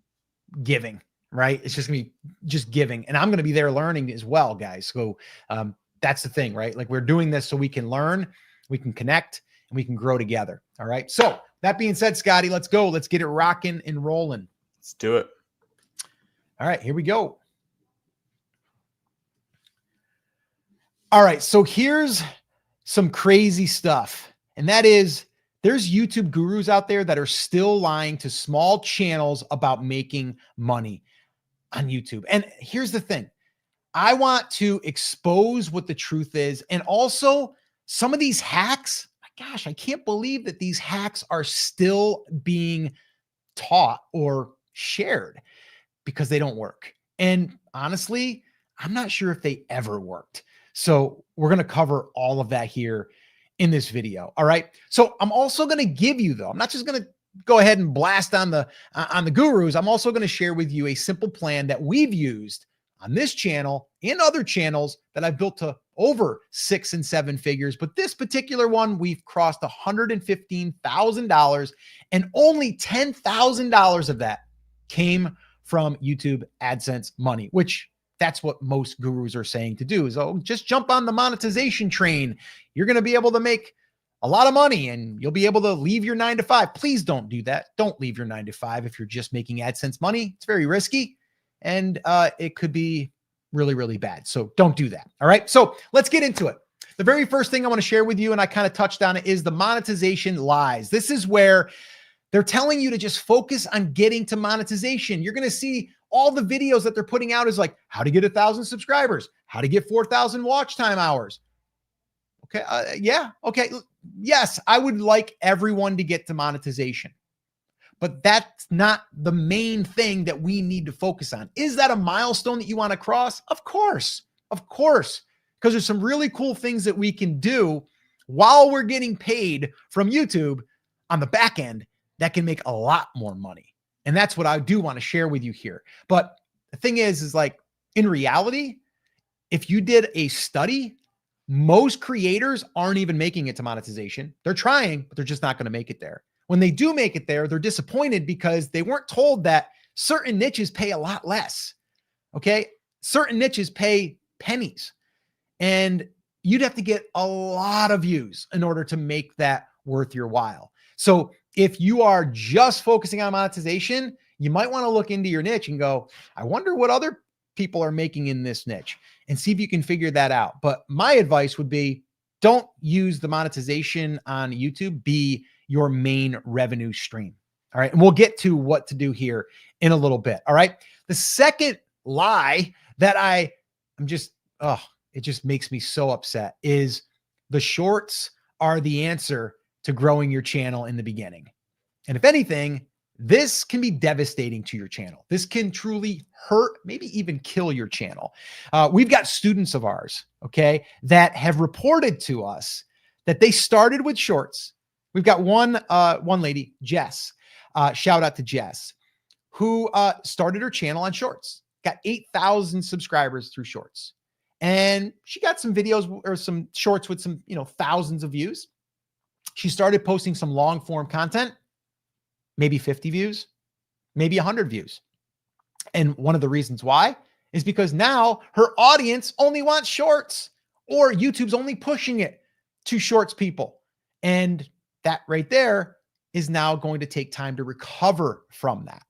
giving. Right? It's just gonna be just giving. And I'm going to be there learning as well, guys. So that's the thing, right? Like we're doing this so we can learn, we can connect, and we can grow together. All right. So that being said, Scotty, let's go. Let's get it rocking and rolling. Let's do it. All right, here we go. All right. So here's some crazy stuff. And that is, there's YouTube gurus out there that are still lying to small channels about making money on YouTube. And here's the thing. I want to expose what the truth is. And also some of these hacks, my gosh, I can't believe that these hacks are still being taught or shared because they don't work. And honestly, I'm not sure if they ever worked. So we're going to cover all of that here in this video. All right. So I'm also going to give you, though, I'm not just going to go ahead and blast on the gurus, I'm also going to share with you a simple plan that we've used on this channel and other channels that I've built to over 6 and 7 figures. But this particular one, we've crossed $115,000, and only $10,000 of that came from YouTube AdSense money, which that's what most gurus are saying to do is, oh, just jump on the monetization train. You're going to be able to make a lot of money and you'll be able to leave your 9 to 5. Please don't do that. Don't leave your 9 to 5 if you're just making AdSense money. It's very risky and it could be really, really bad. So don't do that. All right. So let's get into it. The very first thing I want to share with you, and I kind of touched on it, is the monetization lies. This is where they're telling you to just focus on getting to monetization. You're going to see all the videos that they're putting out is like how to get 1,000 subscribers, how to get 4,000 watch time hours. Okay. Yeah. Okay. Yes, I would like everyone to get to monetization, but that's not the main thing that we need to focus on. Is that a milestone that you want to cross? Of course, because there's some really cool things that we can do while we're getting paid from YouTube on the back end that can make a lot more money. And that's what I do want to share with you here. But the thing is like in reality, if you did a study, most creators aren't even making it to monetization. They're trying, but they're just not going to make it there. When they do make it there, they're disappointed because they weren't told that certain niches pay a lot less. Okay. Certain niches pay pennies, and you'd have to get a lot of views in order to make that worth your while. So if you are just focusing on monetization, you might want to look into your niche and go, I wonder what other people are making in this niche, and see if you can figure that out. But my advice would be, don't use the monetization on YouTube be your main revenue stream. All right. And we'll get to what to do here in a little bit. All right. The second lie that I'm just, it just makes me so upset is the shorts are the answer to growing your channel in the beginning. And if anything, this can be devastating to your channel. This can truly hurt, maybe even kill your channel. We've got students of ours, okay, that have reported to us that they started with shorts. We've got one lady, Jess, shout out to Jess, who started her channel on shorts, got 8,000 subscribers through shorts. And she got some videos or some shorts with some, thousands of views. She started posting some long form content, maybe 50 views, maybe 100 views. And one of the reasons why is because now her audience only wants shorts, or YouTube's only pushing it to shorts people. And that right there is now going to take time to recover from that.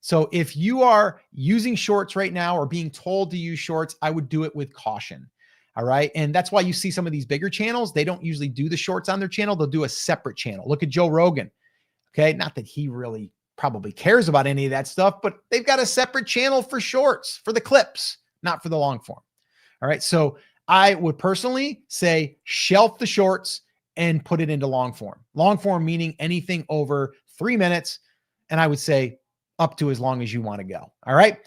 So if you are using shorts right now or being told to use shorts, I would do it with caution. All right. And that's why you see some of these bigger channels, they don't usually do the shorts on their channel. They'll do a separate channel. Look at Joe Rogan. Okay. Not that he really probably cares about any of that stuff, but they've got a separate channel for shorts, for the clips, not for the long form. All right. So I would personally say shelf the shorts and put it into long form. Long form meaning anything over 3 minutes. And I would say up to as long as you want to go. All right.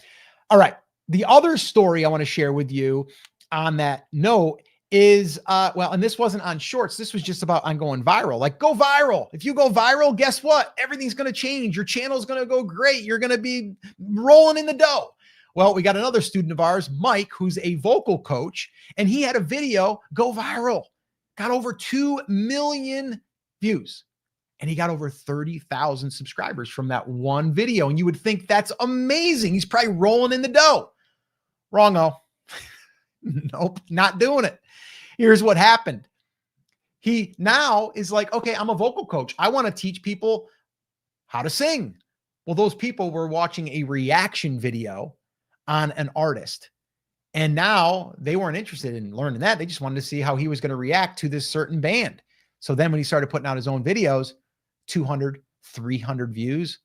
All right. The other story I want to share with you on that note is, and this wasn't on shorts. This was just about on going viral. Like, go viral. If you go viral, guess what? Everything's going to change. Your channel's going to go great. You're going to be rolling in the dough. Well, we got another student of ours, Mike, who's a vocal coach, and he had a video go viral, got over 2 million views, and he got over 30,000 subscribers from that one video. And you would think that's amazing. He's probably rolling in the dough. Wrong-o. Nope, not doing it. Here's what happened. He now is like, okay, I'm a vocal coach. I want to teach people how to sing. Well, those people were watching a reaction video on an artist, and now they weren't interested in learning that. They just wanted to see how he was going to react to this certain band. So then when he started putting out his own videos, 200, 300 views,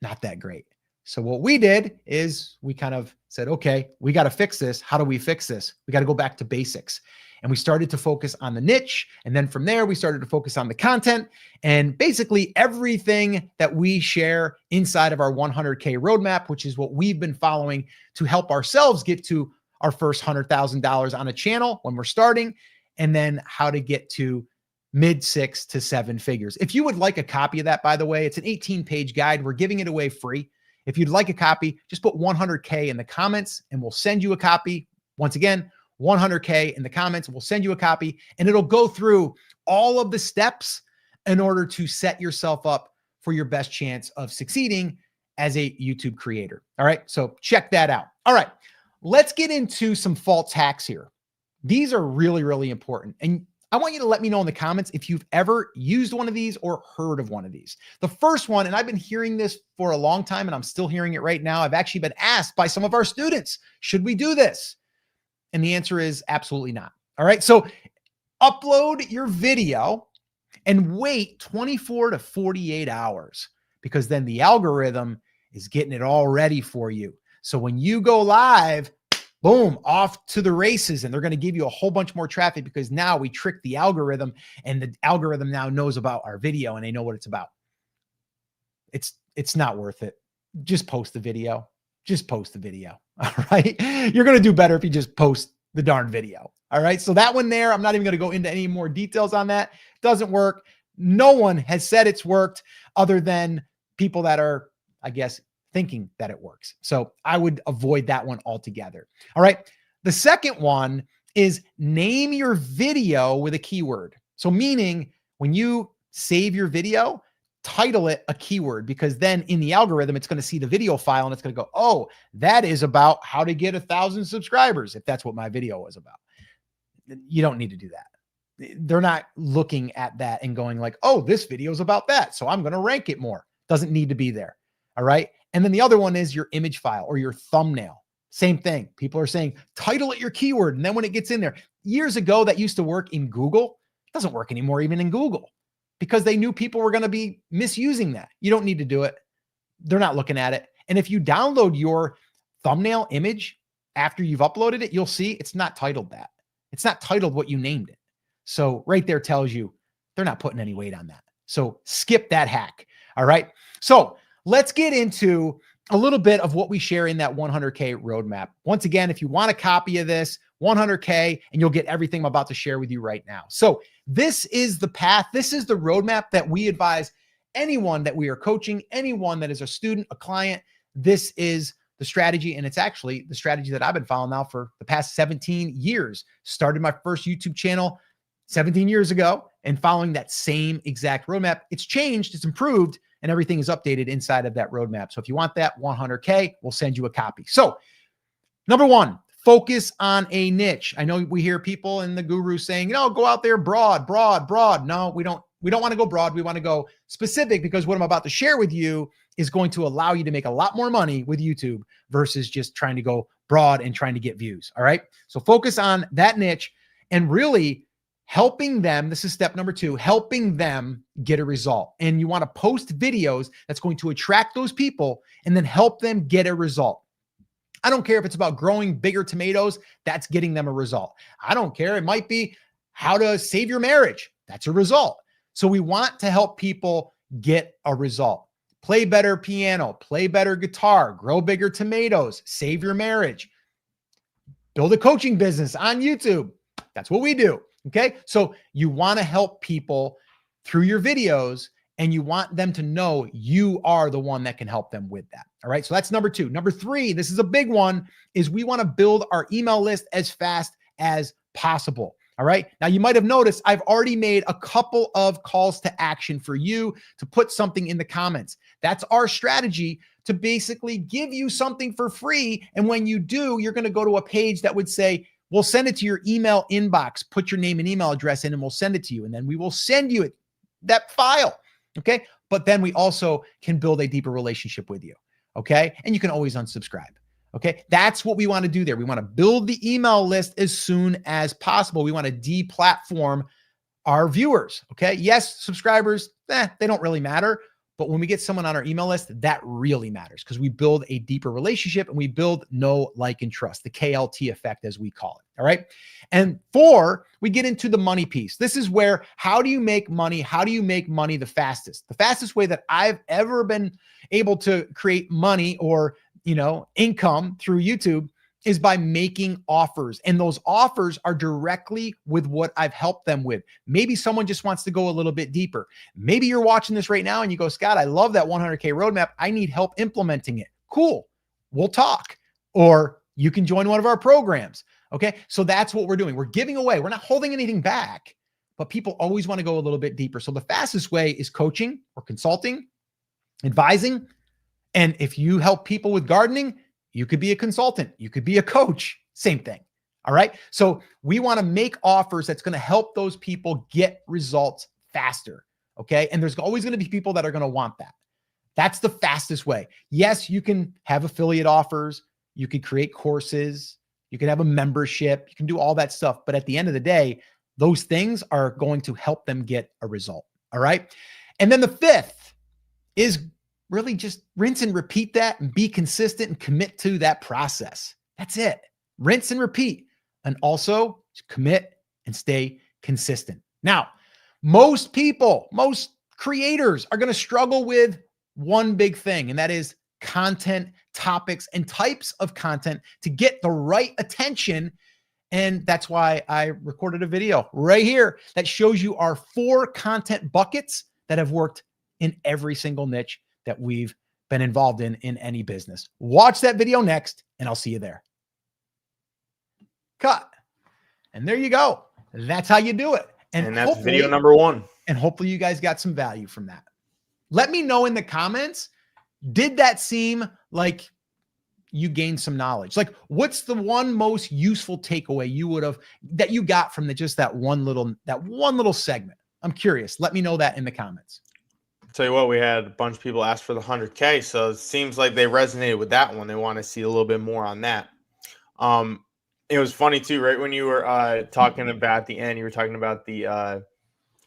not that great. So what we did is we kind of said, okay, we got to fix this. How do we fix this? We got to go back to basics. And we started to focus on the niche. And then from there, we started to focus on the content, and basically everything that we share inside of our 100K roadmap, which is what we've been following to help ourselves get to our first $100,000 on a channel when we're starting, and then how to get to mid 6 to 7 figures. If you would like a copy of that, by the way, it's an 18-page guide. We're giving it away free. If you'd like a copy, just put 100K in the comments and we'll send you a copy. Once again, 100K in the comments, we'll send you a copy, and it'll go through all of the steps in order to set yourself up for your best chance of succeeding as a YouTube creator. All right. So check that out. All right. Let's get into some false hacks here. These are really, really important. And I want you to let me know in the comments if you've ever used one of these or heard of one of these. The first one, and I've been hearing this for a long time and I'm still hearing it right now. I've actually been asked by some of our students, should we do this? And the answer is absolutely not. All right. So upload your video and wait 24 to 48 hours, because then the algorithm is getting it all ready for you. So when you go live, boom, off to the races, and they're going to give you a whole bunch more traffic because now we tricked the algorithm, and the algorithm now knows about our video and they know what it's about. It's not worth it. Just post the video. Just post the video. All right. You're going to do better if you just post the darn video. All right. So that one there, I'm not even going to go into any more details on that. Doesn't work. No one has said it's worked other than people that are, I guess, thinking that it works. So I would avoid that one altogether. All right. The second one is name your video with a keyword. So meaning when you save your video, title it a keyword, because then in the algorithm, it's going to see the video file and it's going to go, oh, that is about how to get 1,000 subscribers. If that's what my video was about, you don't need to do that. They're not looking at that and going like, oh, this video is about that, so I'm going to rank it more. Doesn't need to be there. All right. And then the other one is your image file or your thumbnail. Same thing. People are saying, title it your keyword. And then when it gets in there, years ago, that used to work in Google. It doesn't work anymore, even in Google, because they knew people were going to be misusing that. You don't need to do it. They're not looking at it. And if you download your thumbnail image after you've uploaded it, you'll see it's not titled that. It's not titled what you named it. So right there tells you they're not putting any weight on that. So skip that hack. All right. So let's get into a little bit of what we share in that 100K roadmap. Once again, if you want a copy of this, 100K, and you'll get everything I'm about to share with you right now. So this is the path. This is the roadmap that we advise anyone that we are coaching, anyone that is a student, a client. This is the strategy. And it's actually the strategy that I've been following now for the past 17 years. Started my first YouTube channel 17 years ago and following that same exact roadmap. It's changed, it's improved, and everything is updated inside of that roadmap. So if you want that 100K, we'll send you a copy. So number one, focus on a niche. I know we hear people in the gurus saying, go out there broad. No, we don't want to go broad. We want to go specific, because what I'm about to share with you is going to allow you to make a lot more money with YouTube versus just trying to go broad and trying to get views. All right. So focus on that niche and really helping them. This is step number 2, helping them get a result. And you want to post videos that's going to attract those people and then help them get a result. I don't care if it's about growing bigger tomatoes, that's getting them a result. I don't care. It might be how to save your marriage. That's a result. So we want to help people get a result. Play better piano, play better guitar, grow bigger tomatoes, save your marriage, build a coaching business on YouTube. That's what we do. Okay. So you want to help people through your videos, and you want them to know you are the one that can help them with that. All right. So that's number 2. Number 3, this is a big one, is we want to build our email list as fast as possible. All right. Now you might have noticed I've already made a couple of calls to action for you to put something in the comments. That's our strategy to basically give you something for free. And when you do, you're going to go to a page that would say, we'll send it to your email inbox, put your name and email address in, and we'll send it to you. And then we will send you that file. Okay. But then we also can build a deeper relationship with you. Okay. And you can always unsubscribe. Okay. That's what we want to do there. We want to build the email list as soon as possible. We want to deplatform our viewers. Okay. Yes, subscribers, they don't really matter. But when we get someone on our email list, that really matters, because we build a deeper relationship and we build know, like, and trust, the KLT effect, as we call it. All right. And 4, we get into the money piece. This is where, how do you make money? How do you make money the fastest? The fastest way that I've ever been able to create money or, income through YouTube is by making offers. And those offers are directly with what I've helped them with. Maybe someone just wants to go a little bit deeper. Maybe you're watching this right now and you go, Scott, I love that 100K roadmap. I need help implementing it. Cool. We'll talk. Or you can join one of our programs. Okay. So that's what we're doing. We're giving away. We're not holding anything back, but people always want to go a little bit deeper. So the fastest way is coaching or consulting, advising. And if you help people with gardening, you could be a consultant. You could be a coach. Same thing. All right. So we want to make offers that's going to help those people get results faster. Okay. And there's always going to be people that are going to want that. That's the fastest way. Yes, you can have affiliate offers. You could create courses. You can have a membership. You can do all that stuff. But at the end of the day, those things are going to help them get a result. All right. And then the fifth is really just rinse and repeat that and be consistent and commit to that process. That's it. Rinse and repeat. And also commit and stay consistent. Now, most people, most creators are going to struggle with one big thing, and that is content, topics, and types of content to get the right attention. And that's why I recorded a video right here that shows you our 4 content buckets that have worked in every single niche that we've been involved in any business. Watch that video next, and I'll see you there. Cut. And there you go. That's how you do it. And that's video number 1. And hopefully you guys got some value from that. Let me know in the comments, did that seem like you gained some knowledge? Like, what's the one most useful takeaway you would have, that you got from just that one little segment? I'm curious. Let me know that in the comments. Tell you what, we had a bunch of people ask for the 100K, so it seems like they resonated with that one. They want to see a little bit more on that. It was funny too, right? When you were talking about the end, you were talking about the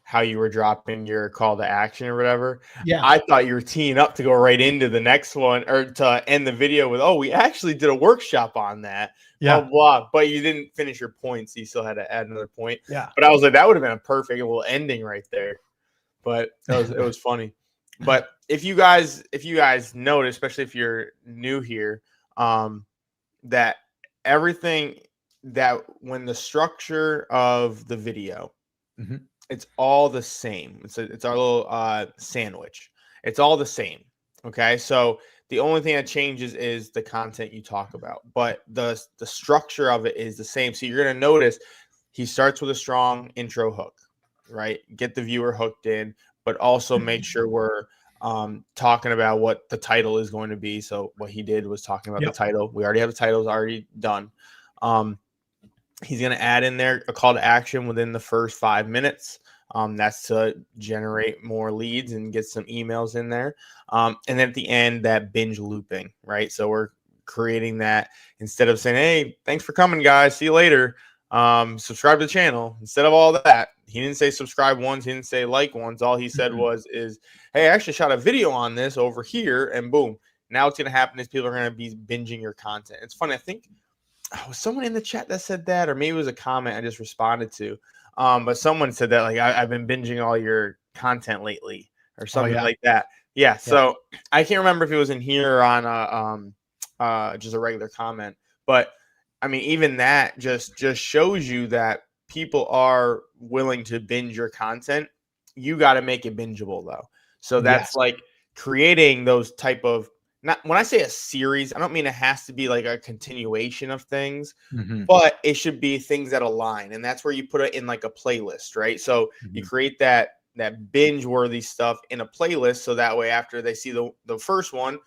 how you were dropping your call to action or whatever. Yeah. I thought you were teeing up to go right into the next one, or to end the video with, oh, we actually did a workshop on that. Yeah. Blah, blah. But you didn't finish your point, so you still had to add another point. Yeah. But I was like, that would have been a perfect little ending right there. But it was funny. But if you guys notice, especially if you're new here, that everything that when the structure of the video, it's all the same. It's our little sandwich. It's all the same. Okay. So the only thing that changes is the content you talk about, but the structure of it is the same. So you're going to notice he starts with a strong intro hook, right? Get the viewer hooked in, but also make sure we're talking about what the title is going to be. So what he did was talking about the title. We already have the titles already done. He's going to add in there a call to action within the first 5 minutes. That's to generate more leads and get some emails in there. And then at the end, that binge looping, right? So we're creating that instead of saying, hey, thanks for coming, guys. See you later. Subscribe to the channel. Instead of all that, he didn't say subscribe once. He didn't say like once. All he said is, hey, I actually shot a video on this over here, and boom. Now what's going to happen is people are going to be binging your content. It's funny. I think was someone in the chat that said that, or maybe it was a comment I just responded to. But someone said that, like, I've been binging all your content lately or something like that. Yeah. So I can't remember if it was in here or on just a regular comment, but I mean, even that just shows you that people are willing to binge your content. You got to make it bingeable though. So that's like creating those type of, not when I say a series, I don't mean it has to be like a continuation of things, but it should be things that align. And that's where you put it in like a playlist, right? So you create that binge worthy stuff in a playlist. So that way, after they see the first one,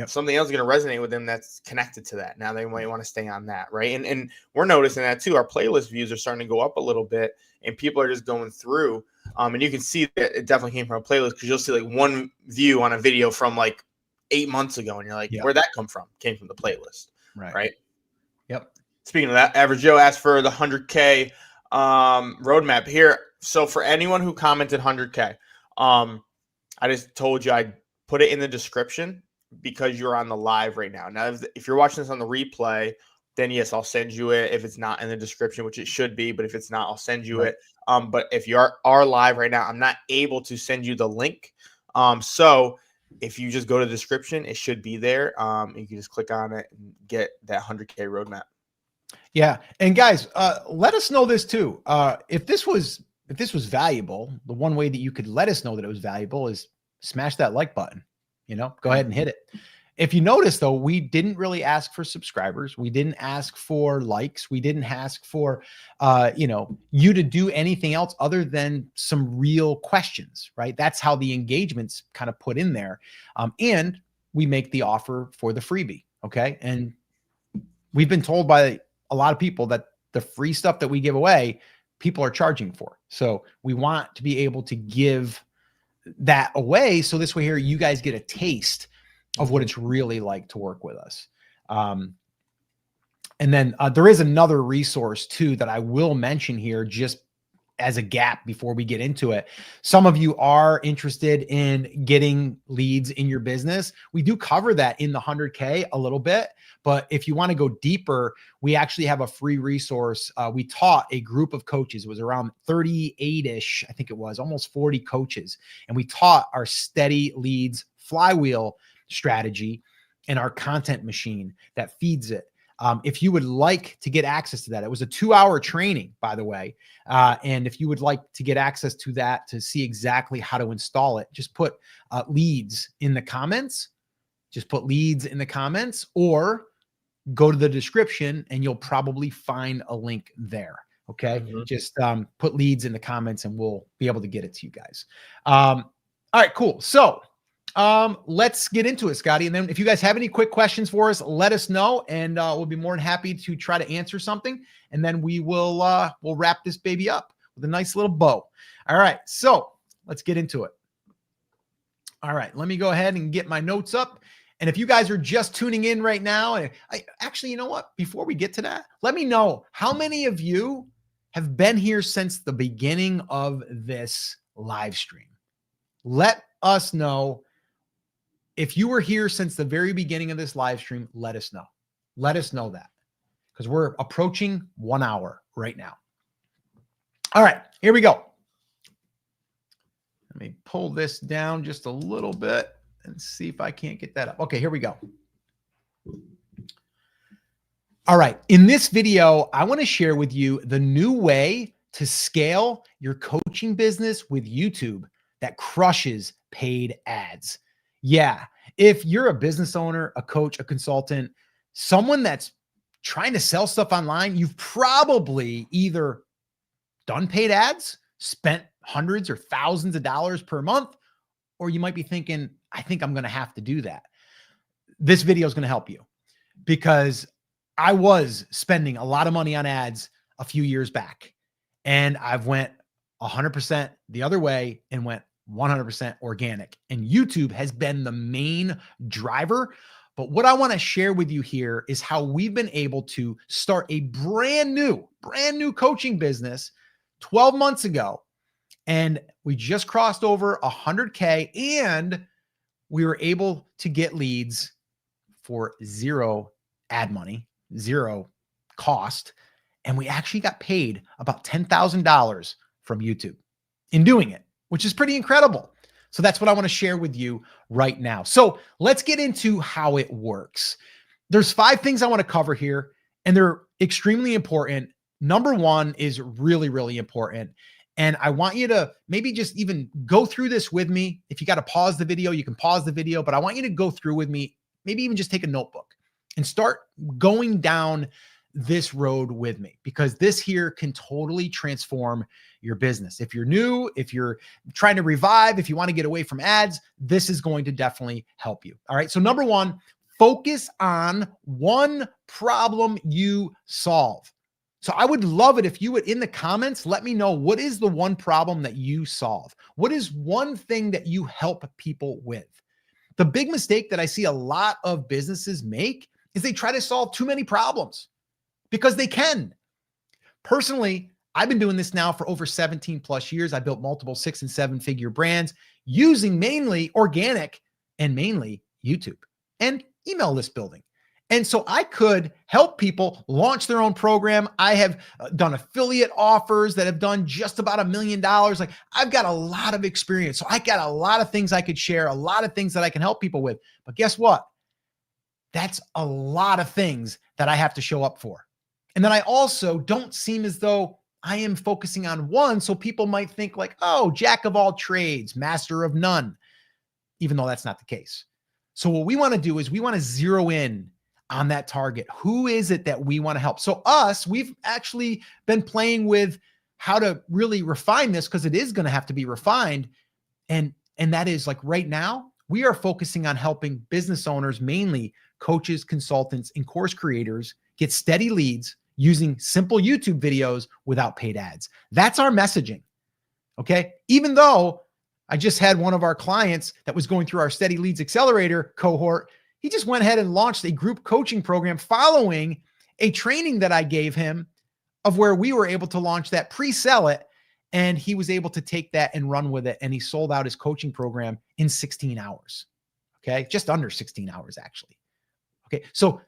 something else is going to resonate with them that's connected to that. Now they might want to stay on that, right? And we're noticing that too. Our playlist views are starting to go up a little bit, and people are just going through. And you can see that it definitely came from a playlist, because you'll see like one view on a video from like 8 months ago, and you're like, where'd that come from? Came from the playlist, right? Yep. Speaking of that, Average Joe asked for the 100K roadmap here. So for anyone who commented 100K, I just told you I'd put it in the description, because you're on the live right now. Now, if you're watching this on the replay, then yes, I'll send you it if it's not in the description, which it should be. But if it's not, I'll send you it. But if you are live right now, I'm not able to send you the link. So if you just go to the description, it should be there. You can just click on it and get that 100K roadmap. Yeah. And guys, let us know this too. If this was valuable, the one way that you could let us know that it was valuable is smash that like button. Go ahead and hit it. If you notice though, we didn't really ask for subscribers. We didn't ask for likes. We didn't ask for, you to do anything else other than some real questions, right? That's how the engagement's kind of put in there. And we make the offer for the freebie. Okay. And we've been told by a lot of people that the free stuff that we give away, people are charging for. So we want to be able to give that away. So this way here, you guys get a taste of what it's really like to work with us. And then there is another resource too that I will mention here just as a gap before we get into it. Some of you are interested in getting leads in your business. We do cover that in the 100K a little bit, but if you want to go deeper, we actually have a free resource. We taught a group of coaches. It was around 38-ish, I think it was, almost 40 coaches. And we taught our steady leads flywheel strategy and our content machine that feeds it. If you would like to get access to that, it was a 2-hour training, by the way. And if you would like to get access to that, to see exactly how to install it, just put leads in the comments. Just put leads in the comments or go to the description and you'll probably find a link there. Okay. Just put leads in the comments and we'll be able to get it to you guys. All right, cool. So let's get into it, Scotty. And then if you guys have any quick questions for us, let us know and we'll be more than happy to try to answer something. And then we will, we'll wrap this baby up with a nice little bow. All right. So let's get into it. All right. Let me go ahead and get my notes up. And if you guys are just tuning in right now, and actually, you know what, before we get to that, let me know how many of you have been here since the beginning of this live stream. Let us know. If you were here since the very beginning of this live stream, let us know. Let us know that because we're approaching 1 hour right now. All right, here we go. Let me pull this down just a little bit and see if I can't get that up. Okay, here we go. All right, in this video, I want to share with you the new way to scale your coaching business with YouTube that crushes paid ads. Yeah, if you're a business owner, a coach, a consultant, someone that's trying to sell stuff online, you've probably either done paid ads, spent hundreds or thousands of dollars per month, or you might be thinking, I think I'm going to have to do that. This video is going to help you because I was spending a lot of money on ads a few years back, and I've went 100% the other way and went 100% organic. And YouTube has been the main driver. But what I want to share with you here is how we've been able to start a brand new coaching business 12 months ago. And we just crossed over 100K and we were able to get leads for zero ad money, zero cost. And we actually got paid about $10,000 from YouTube in doing it, which is pretty incredible. So that's what I want to share with you right now. So let's get into how it works. There's 5 things I want to cover here, and they're extremely important. Number 1 is really, really important. And I want you to maybe just even go through this with me. If you got to pause the video, you can pause the video, but I want you to go through with me, maybe even just take a notebook and start going down this road with me, because this here can totally transform your business. If you're new, if you're trying to revive, if you want to get away from ads, this is going to definitely help you. All right. So number 1, focus on one problem you solve. So I would love it if you would, in the comments, let me know, what is the one problem that you solve? What is one thing that you help people with? The big mistake that I see a lot of businesses make is they try to solve too many problems because they can. Personally, I've been doing this now for over 17 plus years. I built multiple 6- and 7-figure brands using mainly organic and mainly YouTube and email list building. And so I could help people launch their own program. I have done affiliate offers that have done just about $1 million. Like, I've got a lot of experience. So I got a lot of things I could share, a lot of things that I can help people with. But guess what? That's a lot of things that I have to show up for. And then I also don't seem as though I am focusing on one. So people might think like, oh, jack of all trades, master of none, even though that's not the case. So what we want to do is we want to zero in on that target. Who is it that we want to help? So we've actually been playing with how to really refine this, because it is going to have to be refined. And that is like right now, we are focusing on helping business owners, mainly coaches, consultants, and course creators, get steady leads using simple YouTube videos without paid ads. That's our messaging. Okay. Even though I just had one of our clients that was going through our Steady Leads Accelerator cohort, he just went ahead and launched a group coaching program following a training that I gave him, of where we were able to launch that, pre-sell it, and he was able to take that and run with it. And he sold out his coaching program in 16 hours. Okay. Just under 16 hours, actually. Okay. So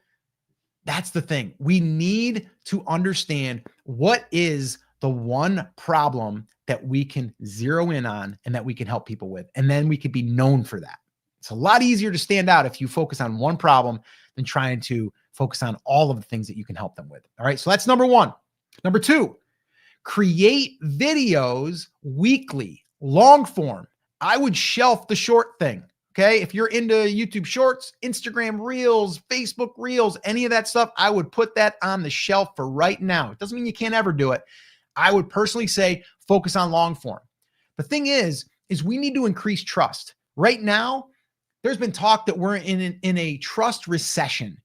that's the thing. We need to understand what is the one problem that we can zero in on and that we can help people with. And then we could be known for that. It's a lot easier to stand out if you focus on one problem than trying to focus on all of the things that you can help them with. All right. So that's number one. Number two, create videos weekly, long form. I would shelf the short thing. Okay. If you're into YouTube Shorts, Instagram Reels, Facebook Reels, any of that stuff, I would put that on the shelf for right now. It doesn't mean you can't ever do it. I would personally say focus on long form. The thing is we need to increase trust. Right now, there's been talk that we're in a trust recession.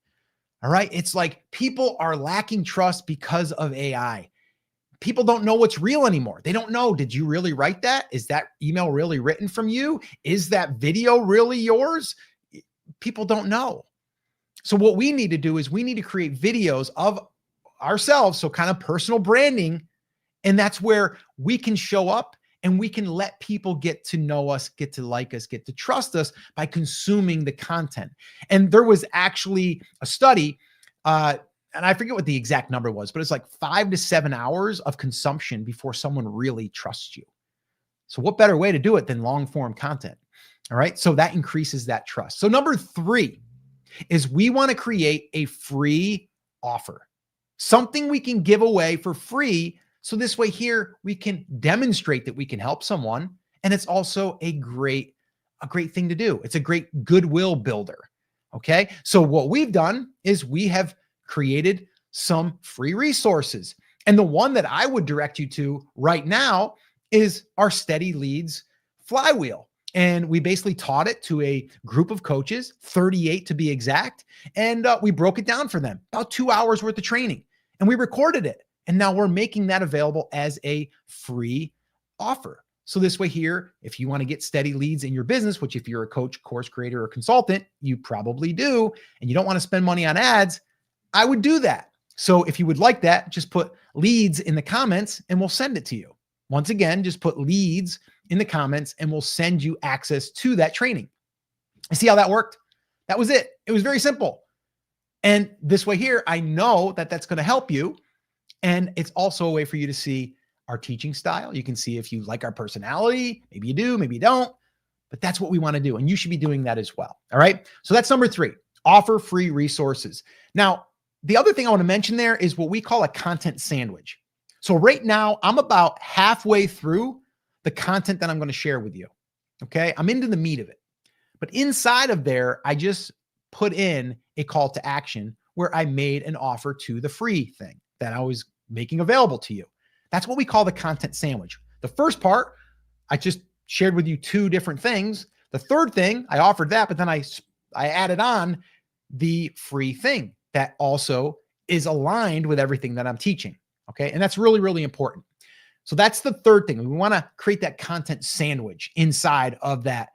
All right. It's like people are lacking trust because of AI. People don't know what's real anymore. They don't know, did you really write that? Is that email really written from you? Is that video really yours? People don't know. So what we need to do is we need to create videos of ourselves. So kind of personal branding. And that's where we can show up and we can let people get to know us, get to like us, get to trust us by consuming the content. And there was actually a study, and I forget what the exact number was, but it's like 5 to 7 hours of consumption before someone really trusts you. So what better way to do it than long form content? All right. So that increases that trust. So number 3 is we want to create a free offer, something we can give away for free. So this way here, we can demonstrate that we can help someone. And it's also a great thing to do. It's a great goodwill builder. Okay. So what we've done is we have created some free resources. And the one that I would direct you to right now is our Steady Leads Flywheel. And we basically taught it to a group of coaches, 38 to be exact. And we broke it down for them, about 2 hours worth of training. And we recorded it. And now we're making that available as a free offer. So this way here, if you want to get steady leads in your business, which if you're a coach, course creator, or consultant, you probably do, and you don't want to spend money on ads, I would do that. So if you would like that, just put leads in the comments and we'll send it to you. Once again, just put leads in the comments and we'll send you access to that training. You see how that worked? That was it. It was very simple. And this way here, I know that that's going to help you. And it's also a way for you to see our teaching style. You can see if you like our personality. Maybe you do, maybe you don't, but that's what we want to do. And you should be doing that as well. All right. So that's number 3, offer free resources. Now, the other thing I want to mention there is what we call a content sandwich. So right now I'm about halfway through the content that I'm going to share with you. Okay. I'm into the meat of it, but inside of there, I just put in a call to action where I made an offer to the free thing that I was making available to you. That's what we call the content sandwich. The first part, I just shared with you 2 different things. The third thing, I offered that, but then I added on the free thing that also is aligned with everything that I'm teaching. Okay. And that's really, really important. So that's the third thing. We want to create that content sandwich inside of that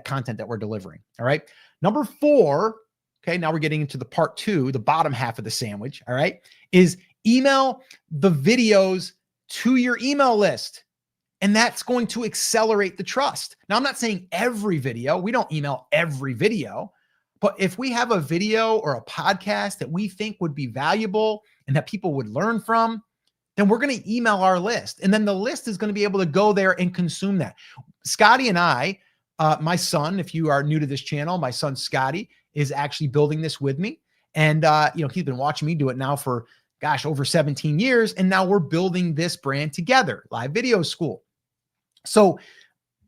content that we're delivering. All right. Number 4, okay, now we're getting into the part 2, the bottom half of the sandwich. All right, is email the videos to your email list. And that's going to accelerate the trust. Now, I'm not saying every video. We don't email every video. But if we have a video or a podcast that we think would be valuable and that people would learn from, then we're going to email our list. And then the list is going to be able to go there and consume that. Scotty and I, my son, if you are new to this channel, my son Scotty is actually building this with me. And he's been watching me do it now for gosh, over 17 years. And now we're building this brand together, Live Video School. So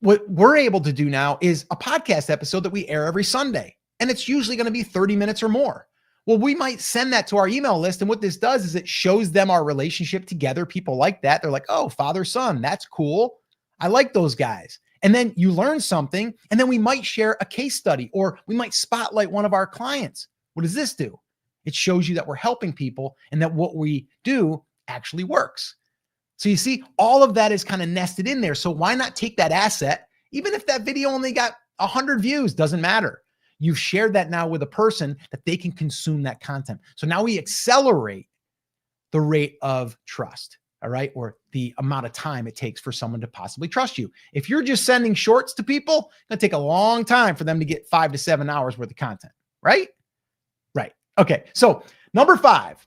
what we're able to do now is a podcast episode that we air every Sunday. And it's usually going to be 30 minutes or more. Well, we might send that to our email list. And what this does is it shows them our relationship together. People like that. They're like, oh, father, son, that's cool. I like those guys. And then you learn something, and then we might share a case study, or we might spotlight one of our clients. What does this do? It shows you that we're helping people and that what we do actually works. So you see, all of that is kind of nested in there. So why not take that asset, even if that video only got 100 views, doesn't matter. You've shared that now with a person that they can consume that content. So now we accelerate the rate of trust, all right? Or the amount of time it takes for someone to possibly trust you. If you're just sending shorts to people, it's gonna take a long time for them to get 5 to 7 hours worth of content, right? Right. Okay. So number 5,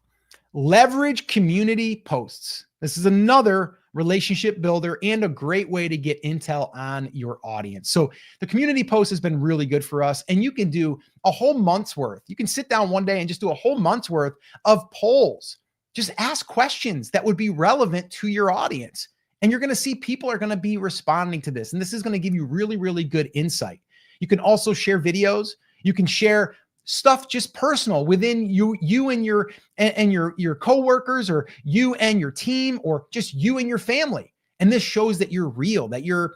leverage community posts. This is another relationship builder and a great way to get intel on your audience. So the community post has been really good for us, and you can do a whole month's worth. You can sit down one day and just do a whole month's worth of polls. Just ask questions that would be relevant to your audience. And you're going to see people are going to be responding to this. And this is going to give you really, really good insight. You can also share videos. You can share stuff just personal within you and your coworkers, or you and your team, or just you and your family. And this shows that you're real, that you're,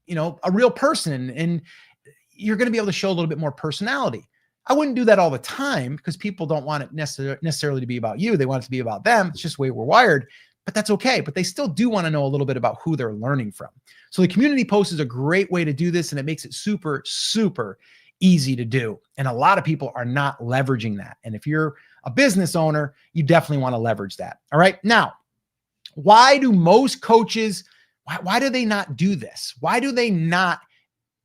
a real person, and you're going to be able to show a little bit more personality. I wouldn't do that all the time because people don't want it necessarily to be about you. They want it to be about them. It's just the way we're wired, but that's okay. But they still do want to know a little bit about who they're learning from. So the community post is a great way to do this, and it makes it super, super easy to do. And a lot of people are not leveraging that. And if you're a business owner, you definitely want to leverage that. All right. Now, why do most coaches, why do they not do this? Why do they not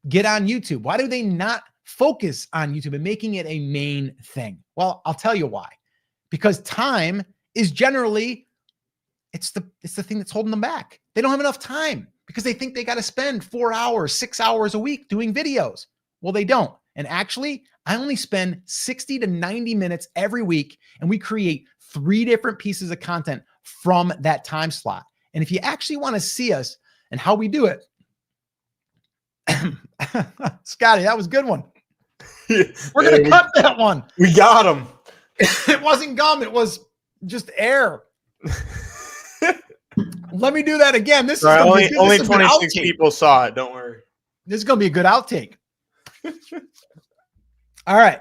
get on YouTube? Why do they not focus on YouTube and making it a main thing? Well, I'll tell you why. Because time is generally, it's the thing that's holding them back. They don't have enough time because they think they got to spend 4 hours, 6 hours a week doing videos. Well, they don't. And actually, I only spend 60 to 90 minutes every week, and we create 3 different pieces of content from that time slot. And if you actually want to see us and how we do it, Scotty, that was a good one. We're going to cut that one. We got him. It wasn't gum. It was just air. Let me do that again. This is only 26 people saw it. Don't worry. This is going to be a good outtake. All right.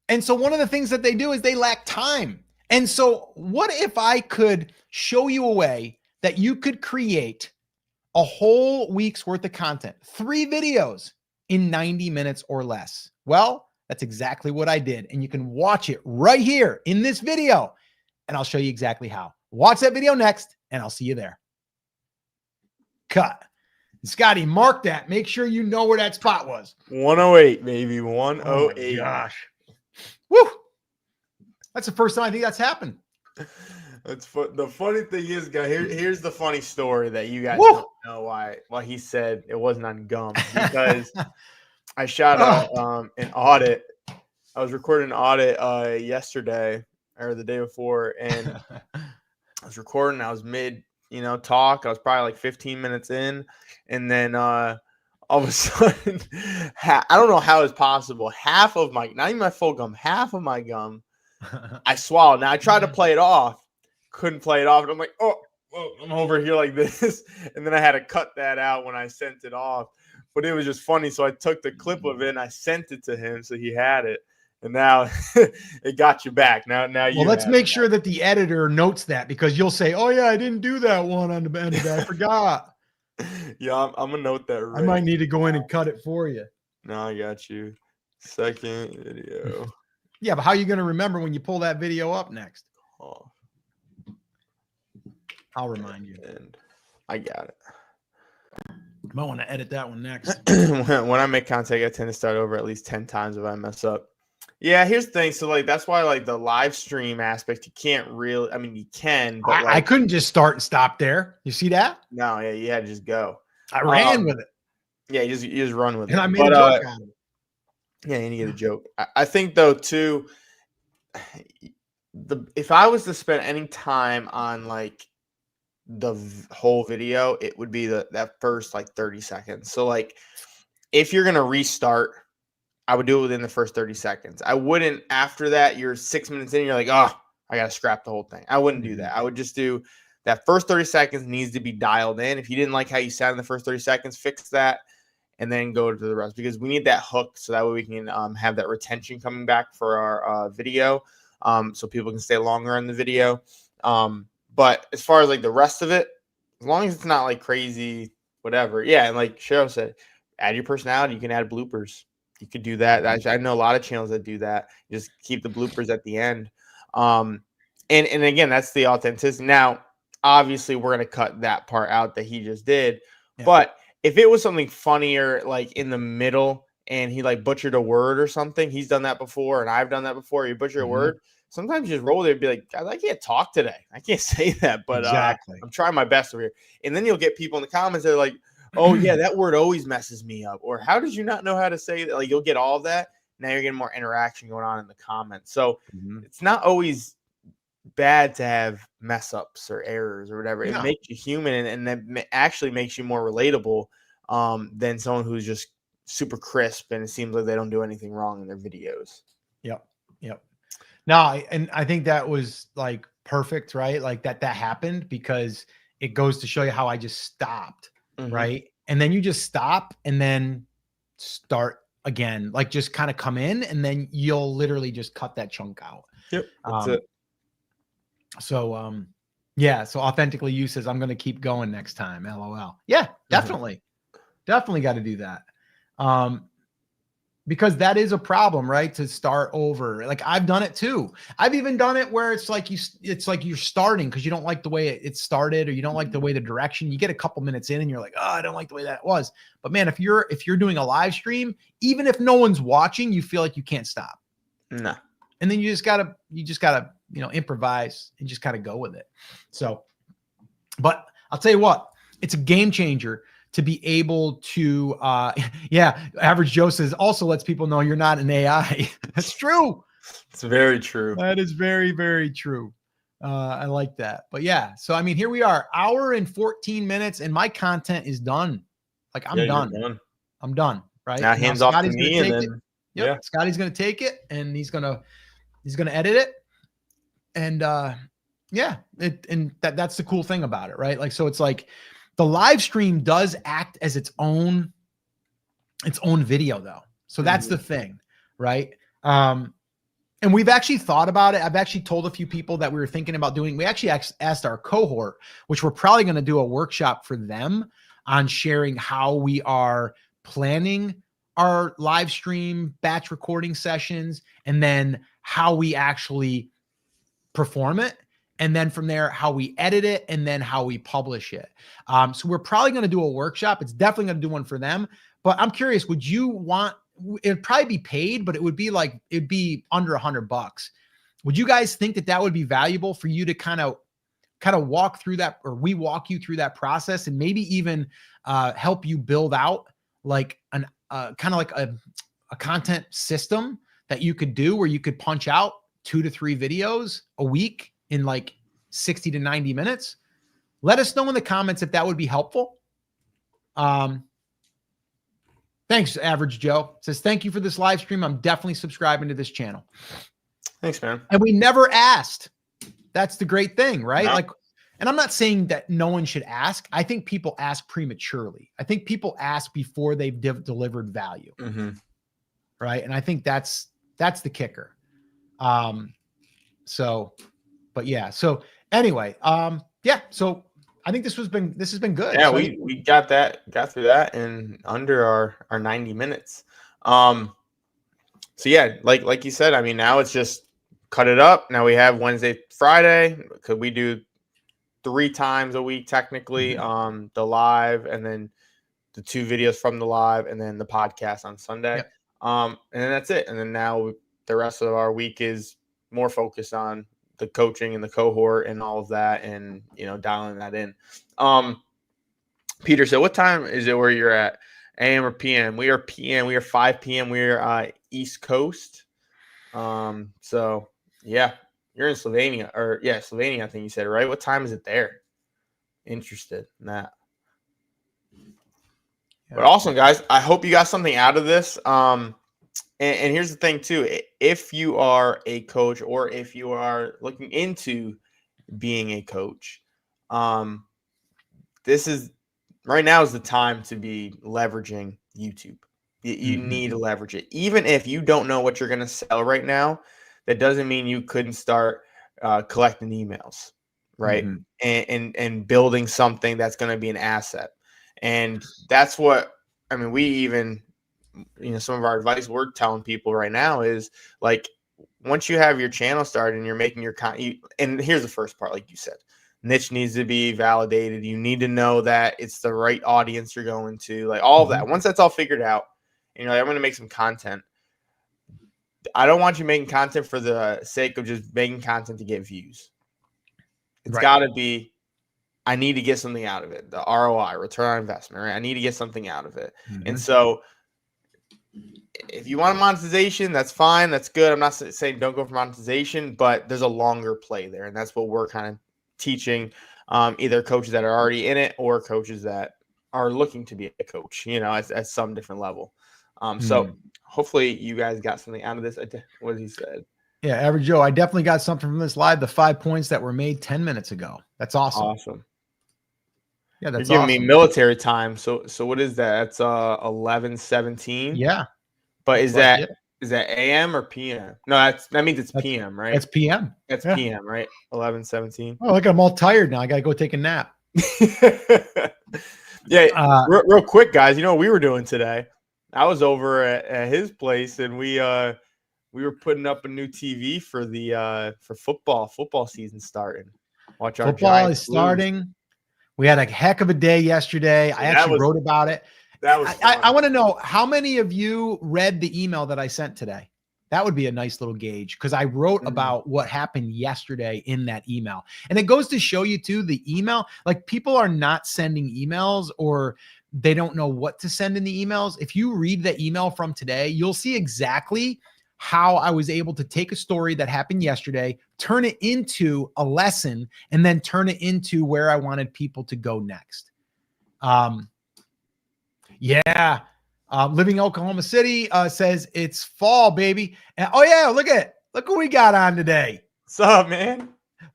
And so one of the things that they do is they lack time. And so what if I could show you a way that you could create a whole week's worth of content, 3 videos in 90 minutes or less? Well, that's exactly what I did. And you can watch it right here in this video, and I'll show you exactly how. Watch that video next, and I'll see you there. Cut. Scotty, mark that. Make sure you know where that spot was. 108, baby. 108. Oh my gosh. Woo. That's the first time I think that's happened. The funny thing is, guys, here's the funny story that you guys don't know why he said it wasn't on gum. Because I shot an audit. I was recording an audit yesterday or the day before, and I was recording. I was mid talk. I was probably like 15 minutes in, and then all of a sudden, I don't know how it's possible. Half of my, not even my full gum, half of my gum, I swallowed. Now I tried to play it off, couldn't play it off, and I'm like, oh, I'm over here like this, and then I had to cut that out when I sent it off. But it was just funny, so I took the clip of it and I sent it to him, so he had it. And now it got you back. Now you. Well, let's make sure that the editor notes that, because you'll say, "Oh yeah, I didn't do that one on the end. I forgot." Yeah, I'm gonna note that. I might need to go in and cut it for you. No, I got you. Second video. Yeah, but how are you gonna remember when you pull that video up next? Oh. I'll remind you. And I got it. Might want to edit that one next. When I make content, I tend to start over at least 10 times if I mess up. Yeah, here's the thing. So, like, that's why, like, the live stream aspect, you can't really, I mean, you can, but like, I couldn't just start and stop there. You see that? No, yeah, you had to just go. I ran with it. Yeah, you just run with it. And I made a joke out of it. Yeah, and you get a joke. I think, though, too, if I was to spend any time on like the whole video, it would be that first like 30 seconds. So like if you're gonna restart, I would do it within the first 30 seconds. I wouldn't after that. You're 6 minutes in, you're like, oh, I gotta scrap the whole thing. I wouldn't do that. I would just do that first 30 seconds needs to be dialed in. If you didn't like how you sounded in the first 30 seconds, fix that and then go to the rest, because we need that hook so that way we can have that retention coming back for our video, so people can stay longer in the video. But as far as like the rest of it, as long as it's not like crazy, whatever. Yeah, and like Cheryl said, add your personality. You can add bloopers. You could do that. I know a lot of channels that do that. You just keep the bloopers at the end. And again, that's the authenticity. Now, obviously, we're gonna cut that part out that he just did, but if it was something funnier, like in the middle, and he like butchered a word or something, he's done that before, and I've done that before. You butcher a word, sometimes you just roll there and be like, guys, I can't talk today. I can't say that, but Exactly. I'm trying my best over here. And then you'll get people in the comments that are like, oh yeah, that word always messes me up, or how did you not know how to say that? Like you'll get all of that. Now you're getting more interaction going on in the comments. So it's not always bad to have mess ups or errors or whatever. It makes you human, and that actually makes you more relatable than someone who's just super crisp and it seems like they don't do anything wrong in their videos. Yep. No, and I think that was like perfect, right? Like that happened because it goes to show you how I just stopped, right? And then you just stop and then start again, like just kind of come in, and then you'll literally just cut that chunk out. Yep, that's it. So, yeah. So authentically you says, I'm going to keep going next time. LOL. Yeah, definitely. Definitely got to do that. Because that is a problem, right? To start over. Like I've done it too. I've even done it where it's like you're starting because you don't like the way it started, or you don't like the way the direction. You get a couple minutes in and you're like, oh, I don't like the way that was. But man, if you're doing a live stream, even if no one's watching, you feel like you can't stop. No. And then you just gotta, improvise and just kind of go with it. So, but I'll tell you what, it's a game changer to be able to, Average Joe says also lets people know you're not an AI. That's true. It's very true. That is very, very true. I like that. But yeah, so I mean, here we are, hour and 14 minutes, and my content is done. Like I'm done. I'm done. Right now, hands off to me, and then Scotty's gonna take it, and he's gonna edit it, and that's the cool thing about it, right? Like, so it's like the live stream does act as its own video though. So that's the thing, right? And we've actually thought about it. I've actually told a few people that we were thinking about doing. We actually asked our cohort, which we're probably going to do a workshop for them on sharing how we are planning our live stream batch recording sessions, and then how we actually perform it. And then from there, how we edit it, and then how we publish it. So we're probably going to do a workshop. It's definitely going to do one for them. But I'm curious, would you want, it'd probably be paid, but it'd be under $100. Would you guys think that would be valuable for you to kind of walk through that, or we walk you through that process, and maybe even help you build out like an kind of like a content system that you could do, where you could punch out 2 to 3 videos a week in like 60 to 90 minutes? Let us know in the comments if that would be helpful. Thanks, Average Joe. Says, thank you for this live stream. I'm definitely subscribing to this channel. Thanks, man. And we never asked. That's the great thing, right? No. Like, and I'm not saying that no one should ask. I think people ask prematurely. I think people ask before they've delivered value. Right. And I think that's the kicker. But yeah. So anyway, so I think this has been good. Yeah, so, we got through that in under our 90 minutes. So yeah, like you said, I mean, now it's just cut it up. Now we have Wednesday, Friday. Could we do 3 times a week technically? The live, and then the 2 videos from the live, and then the podcast on Sunday. And then that's it. And then now the rest of our week is more focused on the coaching and the cohort and all of that, and dialing that in. Peter said, what time is it where you're at? AM or PM? We are PM. We are 5 PM. We are East Coast. So yeah, You're in Slovenia, or yeah, Slovenia, I think you said, right? What time is it there? Interested in that. But awesome, guys. I hope you got something out of this. And here's the thing, too. If you are a coach or if you are looking into being a coach, this is right now is the time to be leveraging YouTube. You need to leverage it. Even if you don't know what you're going to sell right now, that doesn't mean you couldn't start collecting emails, right? And building something that's going to be an asset. And that's what, I mean, we even, some of our advice we're telling people right now is like, once you have your channel started and you're making your content, and here's the first part, like you said, niche needs to be validated. You need to know that it's the right audience you're going to, like all of that. Once that's all figured out, I'm going to make some content. I don't want you making content for the sake of just making content to get views. It's got to be, I need to get something out of it. The ROI, return on investment, right? I need to get something out of it. And so if you want a monetization, that's fine. That's good. I'm not saying don't go for monetization, but there's a longer play there. And that's what we're kind of teaching either coaches that are already in it or coaches that are looking to be a coach, at some different level. So hopefully you guys got something out of this. What he said. Yeah, Average Joe, I definitely got something from this live. The 5 points that were made 10 minutes ago. That's awesome. Awesome. Yeah, that's You're giving me military time. So what is that? That's 11:17. Yeah. But is that AM or PM? No, that means it's PM, right? That's PM. That's PM, right? 11:17. Oh, look, I'm all tired now. I got to go take a nap. Yeah, real quick, guys. You know what we were doing today? I was over at his place, and we were putting up a new TV for the for football season starting. Watch our football is starting. Blues. We had a heck of a day yesterday. I actually wrote about it. That was I want to know how many of you read the email that I sent today. That would be a nice little gauge because I wrote about what happened yesterday in that email. And it goes to show you too, the email, like people are not sending emails or they don't know what to send in the emails. If you read the email from today, you'll see exactly how I was able to take a story that happened yesterday, turn it into a lesson, and then turn it into where I wanted people to go next. Yeah. Living Oklahoma City says it's fall, baby. And, oh yeah, look what we got on today. What's up, man?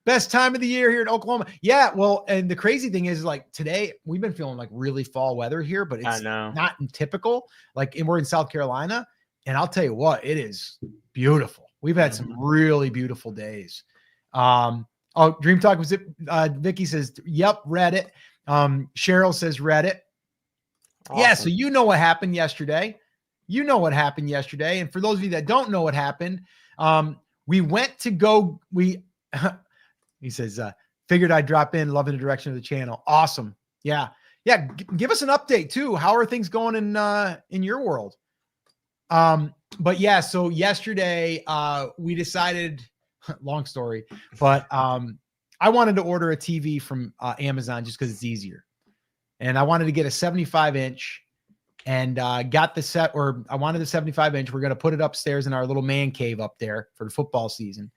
Best time of the year here in Oklahoma. Yeah, well, and the crazy thing is like today we've been feeling like really fall weather here, but it's not typical. Like, and we're in South Carolina, and I'll tell you what, it is beautiful. We've had some really beautiful days. Dream Talk was it? Vicky says, "Yep, read it." Cheryl says, "Read it." Awesome. Yeah, so you know what happened yesterday. And for those of you that don't know what happened, we went to go. He says, figured I'd drop in, loving the direction of the channel. Awesome. Yeah. Give us an update too. How are things going in your world? But yeah, so yesterday we decided, long story, but I wanted to order a TV from Amazon just because it's easier. And I wanted to get a 75-inch and got the set, or I wanted the 75-inch. We're going to put it upstairs in our little man cave up there for the football season.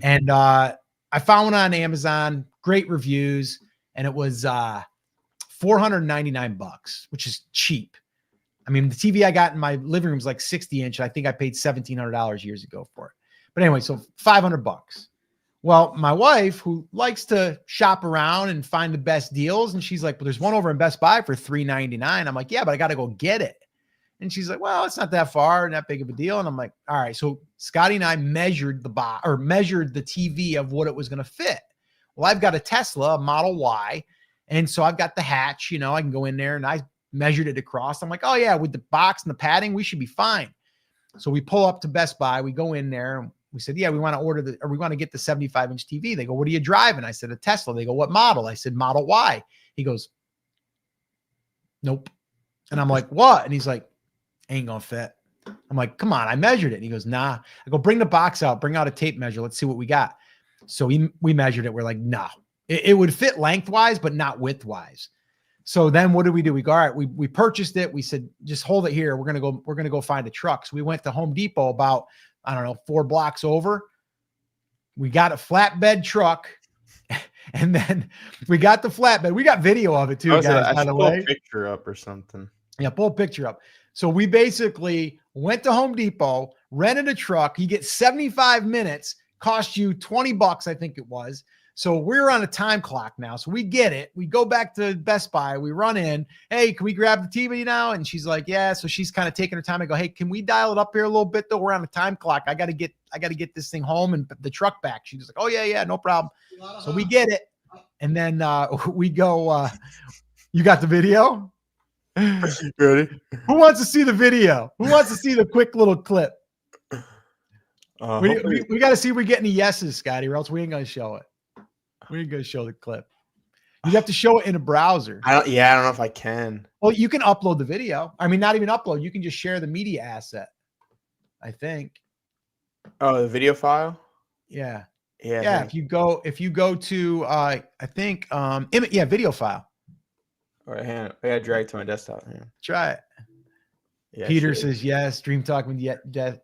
And I found one on Amazon, great reviews, and it was $499, which is cheap. I mean, the TV I got in my living room is like 60-inch. I think I paid $1,700 years ago for it. But anyway, so $500. Well, my wife, who likes to shop around and find the best deals, and she's like, well, there's one over in Best Buy for $399. I'm like, yeah, but I got to go get it. And she's like, well, it's not that far, not big of a deal. And I'm like, all right. So Scotty and I measured measured the TV of what it was going to fit. Well, I've got a Tesla, a Model Y. And so I've got the hatch, I can go in there, and I measured it across. I'm like, oh yeah, with the box and the padding, we should be fine. So we pull up to Best Buy, we go in there. We said, yeah, we want to get the 75-inch TV. They go, what are you driving? I said, a Tesla. They go, what model? I said, Model Y. He goes, nope. And I'm like, what? And he's like, ain't gonna fit. I'm like, come on, I measured it. And he goes, nah. I go, bring the box out, bring out a tape measure. Let's see what we got. So we measured it. We're like, no, it would fit lengthwise, but not widthwise. So then what did we do? We go, all right, we purchased it. We said, just hold it here. We're going to go find a truck. So we went to Home Depot about, I don't know, 4 blocks over. We got a flatbed truck. And then we got the flatbed. We got video of it too, guys, by the way. Pull a picture up or something. Yeah, pull a picture up. So we basically went to Home Depot, rented a truck. You get 75 minutes, cost you $20, I think it was. So we're on a time clock now. So we get it. We go back to Best Buy. We run in. Hey, can we grab the TV now? And she's like, yeah. So she's kind of taking her time. I go, hey, can we dial it up here a little bit though? We're on a time clock. I got to get this thing home and the truck back. She's like, oh yeah, no problem. So we get it. And then we go, you got the video? Ready? Who wants to see the video? Who wants to see the quick little clip? We got to see if we get any yeses, Scotty, or else we ain't going to show it. We ain't going to show the clip. You have to show it in a browser. I don't know if I can. Well, you can upload the video. I mean, not even upload. You can just share the media asset, I think. Oh, the video file? Yeah. Yeah. If you go to, I think, video file. All right, hang on. I got to drag to my desktop. Try it. Yeah, Peter says yes. Dream Talk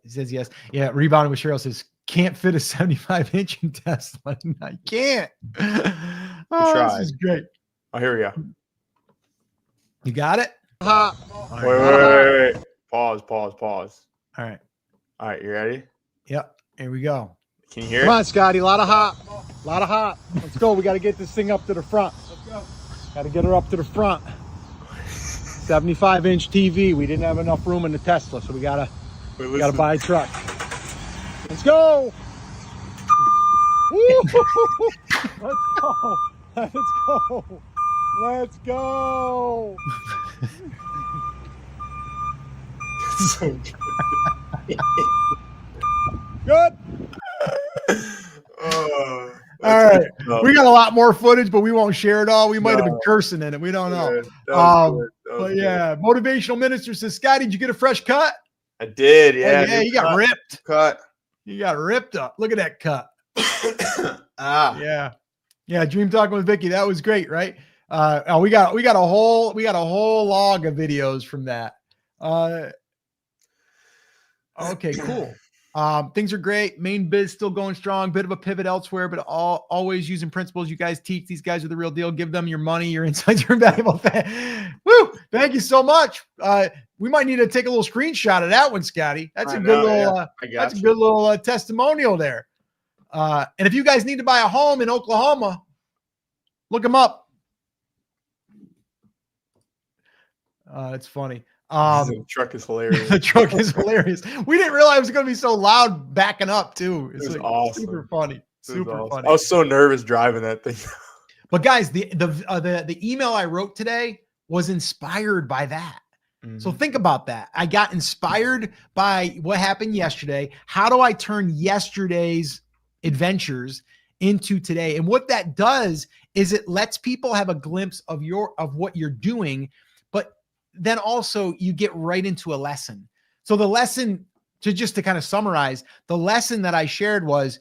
says yes. Yeah. Rebounding with Cheryl says can't fit a 75-inch in Tesla. I can't. Oh, this is great. Oh, here we go. You got it? Wait. Pause. All right. You ready? Yep. Here we go. Can you hear it? Come on, Scotty. A lot of hot. Let's go. We got to get this thing up to the front. Let's go. Got to get her up to the front. 75-inch TV. We didn't have enough room in the Tesla, so we gotta buy a truck. Let's go. Let's go. So good. All right. We got a lot more footage, but we won't share it all. We might have been cursing in it. We don't know. But yeah, Motivational Minister says, Scotty, did you get a fresh cut? I did. Yeah. Yeah, you got ripped. Cut. You got ripped up. Look at that cut. Yeah. Yeah. Dream Talking with Vicky. That was great, right? We got a whole log of videos from that. Okay, cool. Things are great. Main biz still going strong. Bit of a pivot elsewhere, but always using principles you guys teach. These guys are the real deal. Give them your money, your insights, your valuable. Woo! Thank you so much. We might need to take a little screenshot of that one, Scotty. That's a good little testimonial there. And if you guys need to buy a home in Oklahoma, look them up. It's funny. The truck is hilarious. The truck is hilarious. We didn't realize it was going to be so loud backing up too. It's like awesome. Super funny. Super funny. I was so nervous driving that thing. But guys, the email I wrote today was inspired by that. Mm-hmm. So think about that. I got inspired by what happened yesterday. How do I turn yesterday's adventures into today? And what that does is it lets people have a glimpse of what you're doing, but then also you get right into a lesson. So the lesson, to kind of summarize, the lesson that I shared was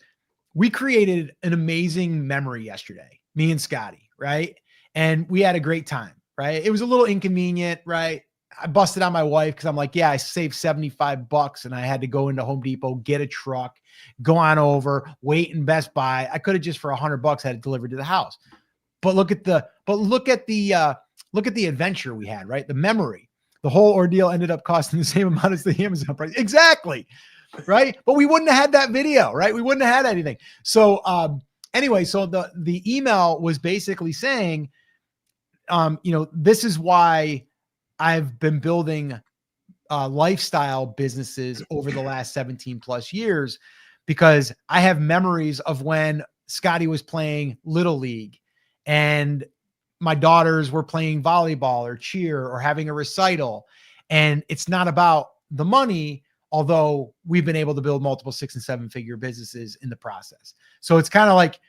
we created an amazing memory yesterday, me and Scotty, right? And we had a great time, right? It was a little inconvenient, right? I busted on my wife because I'm like, yeah, I saved $75 and I had to go into Home Depot, get a truck, go on over, wait in Best Buy. I could have just for $100 had it delivered to the house. But look at the adventure we had, right? The memory, the whole ordeal ended up costing the same amount as the Amazon price. Exactly. Right. But we wouldn't have had that video, right? We wouldn't have had anything. So, anyway, so the email was basically saying, this is why I've been building lifestyle businesses over the last 17 plus years, because I have memories of when Scotty was playing Little League and my daughters were playing volleyball or cheer or having a recital. And it's not about the money, although we've been able to build multiple 6- and 7-figure businesses in the process. So it's kind of like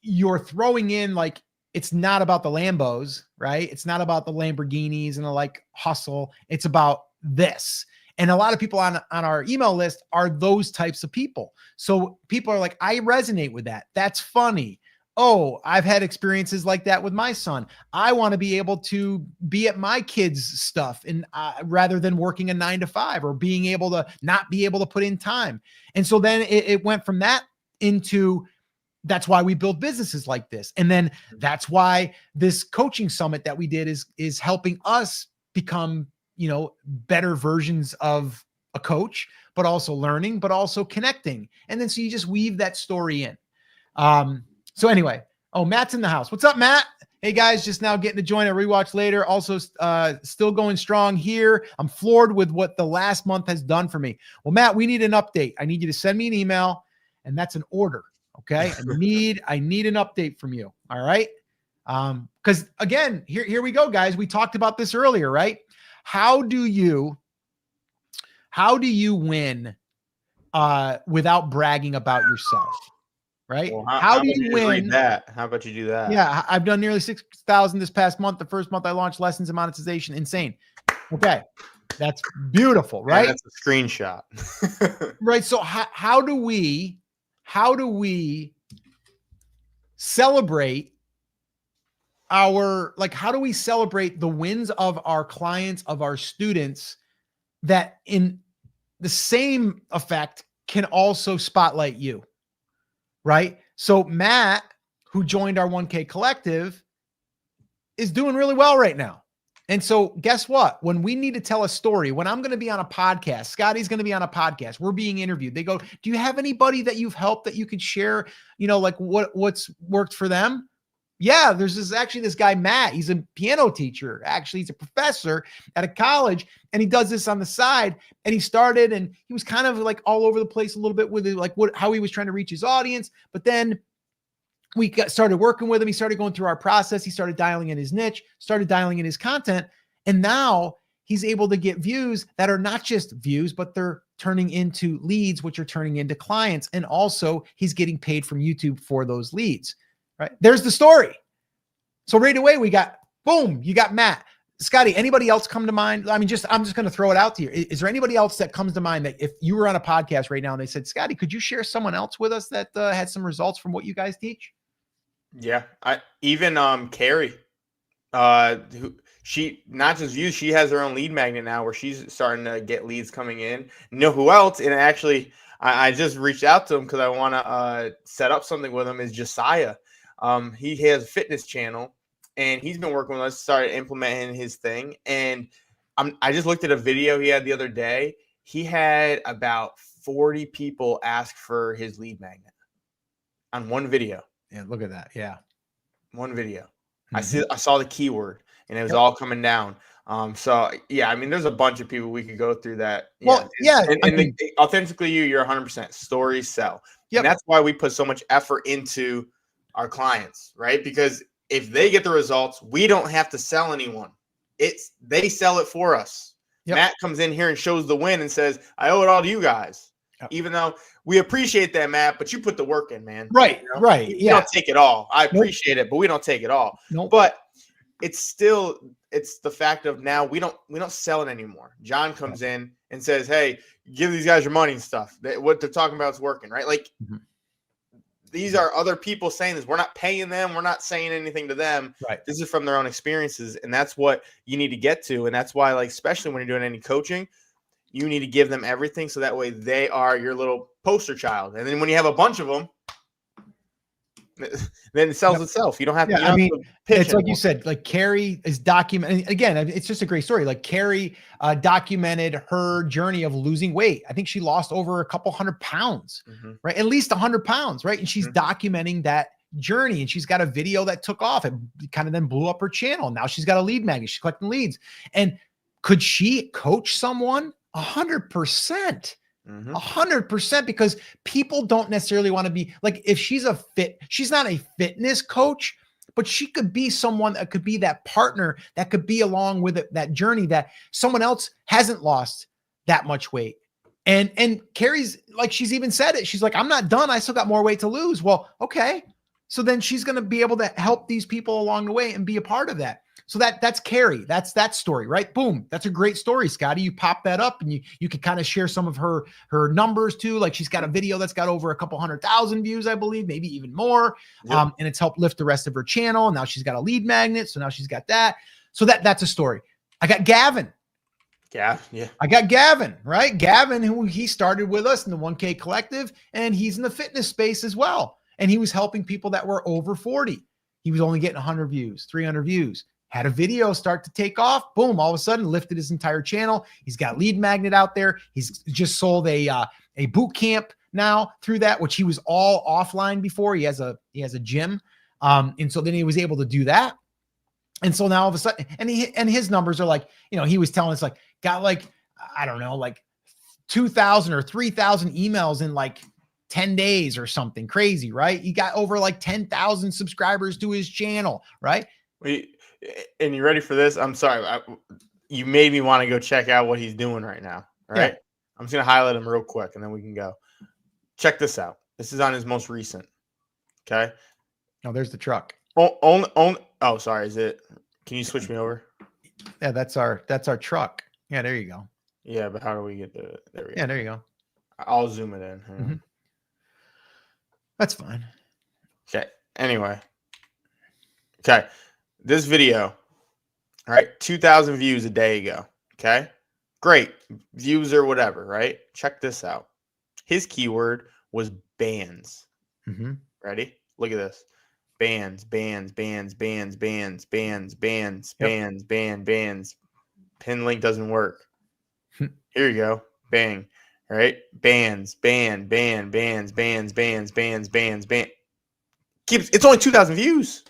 you're throwing in, like, it's not about the Lambos, right? It's not about the Lamborghinis and the hustle. It's about this. And a lot of people on our email list are those types of people. So people are like, I resonate with that. That's funny. Oh, I've had experiences like that with my son. I want to be able to be at my kids' stuff and rather than working a 9 to 5 or being able to not be able to put in time. And so then it went from that into that's why we build businesses like this. And then that's why this coaching summit that we did is helping us become, better versions of a coach, but also learning, but also connecting. And then so you just weave that story in. So anyway, Matt's in the house. What's up, Matt? Hey guys, just now getting to join a rewatch later. Also, still going strong here. I'm floored with what the last month has done for me. Well, Matt, we need an update. I need you to send me an email, and that's an order. Okay. I need an update from you. All right. Because again, here we go, guys. We talked about this earlier, right? How do you win without bragging about yourself? Right? Well, how do you win? Read that? How about you do that? Yeah, I've done nearly 6,000 this past month. The first month I launched lessons in monetization. Insane. Okay. That's beautiful, right? And that's a screenshot. Right. So how do we celebrate how do we celebrate the wins of our clients, of our students, that in the same effect can also spotlight you? Right. So Matt, who joined our 1K collective, is doing really well right now. And so guess what? When we need to tell a story, when I'm going to be on a podcast, Scotty's going to be on a podcast, we're being interviewed. They go, do you have anybody that you've helped that you could share, what's worked for them? Yeah, there's this guy, Matt. He's a piano teacher. Actually, he's a professor at a college, and he does this on the side. And he started, and he was kind of like all over the place a little bit with how he was trying to reach his audience. But then we started working with him. He started going through our process. He started dialing in his niche, started dialing in his content. And now he's able to get views that are not just views, but they're turning into leads, which are turning into clients. And also he's getting paid from YouTube for those leads. Right. There's the story. So right away we got, boom, you got Matt. Scotty, anybody else come to mind? I mean, I'm just going to throw it out to you. Is there anybody else that comes to mind that if you were on a podcast right now and they said, Scotty, could you share someone else with us that had some results from what you guys teach? Yeah. Carrie, she not just views, she has her own lead magnet now where she's starting to get leads coming in. You know who else? And actually, I just reached out to him because I want to set up something with him, is Josiah. He has a fitness channel, and he's been working with us, started implementing his thing. And I just looked at a video he had the other day. He had about 40 people ask for his lead magnet on one video. Yeah, look at that. Yeah. One video. Mm-hmm. I saw the keyword, and it was all coming down. So yeah, I mean, there's a bunch of people we could go through that. Well, yeah. And authentically you're 100%. Stories sell. Yep. And that's why we put so much effort into our clients, right? Because if they get the results, we don't have to sell anyone. They sell it for us. Yep. Matt comes in here and shows the win and says, I owe it all to you guys. Yep. Even though we appreciate that, Matt, but you put the work in, man. Right, right. We don't take it all. I appreciate it, but we don't take it all. Nope. But it's the fact of now we don't sell it anymore. John comes in and says, hey, give these guys your money and stuff. What they're talking about is working, right? Like, these are other people saying this. We're not paying them. We're not saying anything to them. Right. This is from their own experiences. And that's what you need to get to. And that's why, especially when you're doing any coaching, you need to give them everything. So that way they are your little poster child. And then when you have a bunch of them, then it sells itself. You don't have to. I mean, it's like you said, Carrie is documenting. Again, it's just a great story. Carrie documented her journey of losing weight. I think she lost over a couple 100 pounds, right? At least 100 pounds, right? And she's documenting that journey, and she's got a video that took off. It kind of then blew up her channel. Now she's got a lead magnet. She's collecting leads. And could she coach someone? 100%. 100%, because people don't necessarily want to be if she's not a fitness coach, but she could be someone that could be that partner that could be along with it, that journey that someone else hasn't lost that much weight. And Carrie's she's even said it. She's like, I'm not done. I still got more weight to lose. Well, okay. So then she's going to be able to help these people along the way and be a part of that. So that's Carrie. That's that story, right? Boom. That's a great story, Scotty. You pop that up and you could kind of share some of her numbers too. She's got a video that's got over a couple 100,000 views, I believe, maybe even more. Yep. And it's helped lift the rest of her channel. Now she's got a lead magnet. So now she's got that. So that's a story. I got Gavin. Yeah. I got Gavin, right? Gavin, who he started with us in the 1K Collective, and he's in the fitness space as well. And he was helping people that were over 40. He was only getting 100 views, 300 views. Had a video start to take off. Boom, all of a sudden lifted his entire channel. He's got Lead Magnet out there. He's just sold a boot camp now through that, which he was all offline before. He has a gym. And so then he was able to do that. And so now all of a sudden, and his numbers are like, he was telling us like, got like, I don't know, like 2,000 or 3,000 emails in like 10 days or something crazy, right? He got over like 10,000 subscribers to his channel, right? And you ready for this? I'm sorry. You made me want to go check out what he's doing right now. All right. Yeah. I'm just going to highlight him real quick and then we can go. Check this out. This is on his most recent. Okay. Oh, there's the truck. Oh, sorry. Is it? Can you switch me over? Yeah, that's our truck. Yeah, there you go. Yeah, but how do we get there? There we go. Yeah, there you go. I'll zoom it in. Mm-hmm. That's fine. Okay. Anyway. Okay. This video. All right. 2,000 views a day ago. Okay. Great. Views or whatever, right? Check this out. His keyword was bands. Mm-hmm. Ready? Look at this. Bands. Pin link doesn't work. Here you go. Bang. All right. Bands. It's only 2,000 views.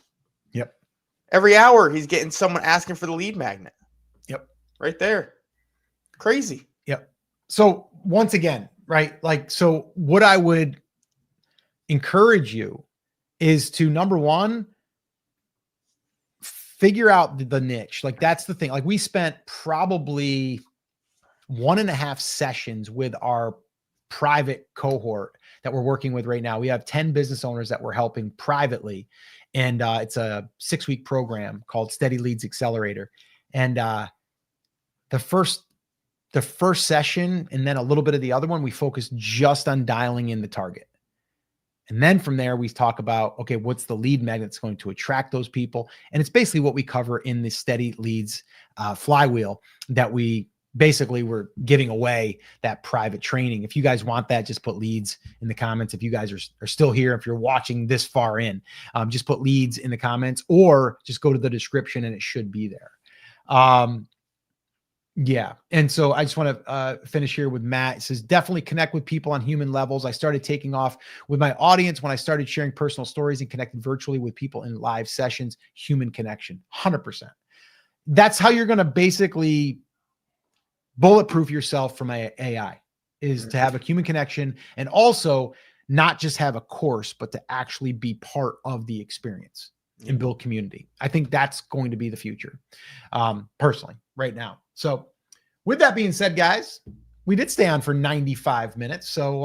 Yep. Every hour he's getting someone asking for the lead magnet. Yep. Right there. Crazy. Yep. So once again, right? Like, so what I would encourage you is to, number one, figure out the niche. Like, that's the thing. Like, we spent probably 1.5 sessions with our private cohort that we're working with right now. We have 10 business owners that we're helping privately. And it's a 6-week program called Steady Leads Accelerator. And the first session and then a little bit of the other one, we focused just on dialing in the target. And then from there, we talk about, okay, what's the lead magnet that's going to attract those people? And it's basically what we cover in the Steady Leads Flywheel that we basically were giving away, that private training. If you guys want that, just put leads in the comments. If you guys are still here, if you're watching this far in, just put leads in the comments or just go to the description and it should be there. Yeah. And so I just want to finish here with Matt. It says, definitely connect with people on human levels. I started taking off with my audience when I started sharing personal stories and connected virtually with people in live sessions. Human connection, 100%. That's how you're going to basically bulletproof yourself from AI, is to have a human connection and also not just have a course, but to actually be part of the experience and build community. I think that's going to be the future, personally, right now. So with that being said, guys, we did stay on for 95 minutes. So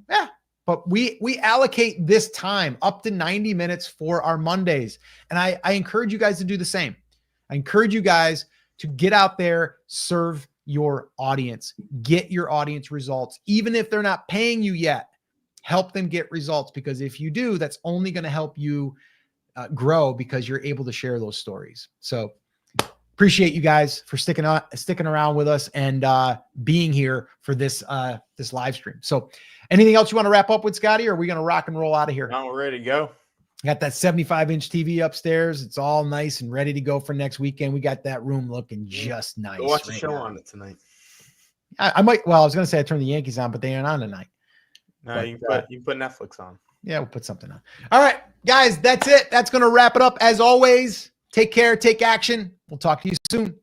yeah, but we allocate this time up to 90 minutes for our Mondays. And I encourage you guys to do the same. I encourage you guys to get out there, serve your audience, get your audience results. Even if they're not paying you yet, help them get results, because if you do, that's only going to help you grow, because you're able to share those stories. So appreciate you guys for sticking around with us and being here for this live stream. So anything else you want to wrap up with, Scotty, or are we going to rock and roll out of here? Now we're ready to go. Got that 75-inch TV upstairs. It's all nice and ready to go for next weekend. We got that room looking just nice. Go watch the show on it tonight. I might. Well, I was going to say I turned the Yankees on, but they aren't on tonight. No, but, you can put Netflix on. Yeah, we'll put something on. All right, guys, that's it. That's going to wrap it up. As always, take care, take action. We'll talk to you soon.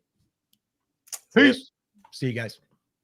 Peace. See you guys.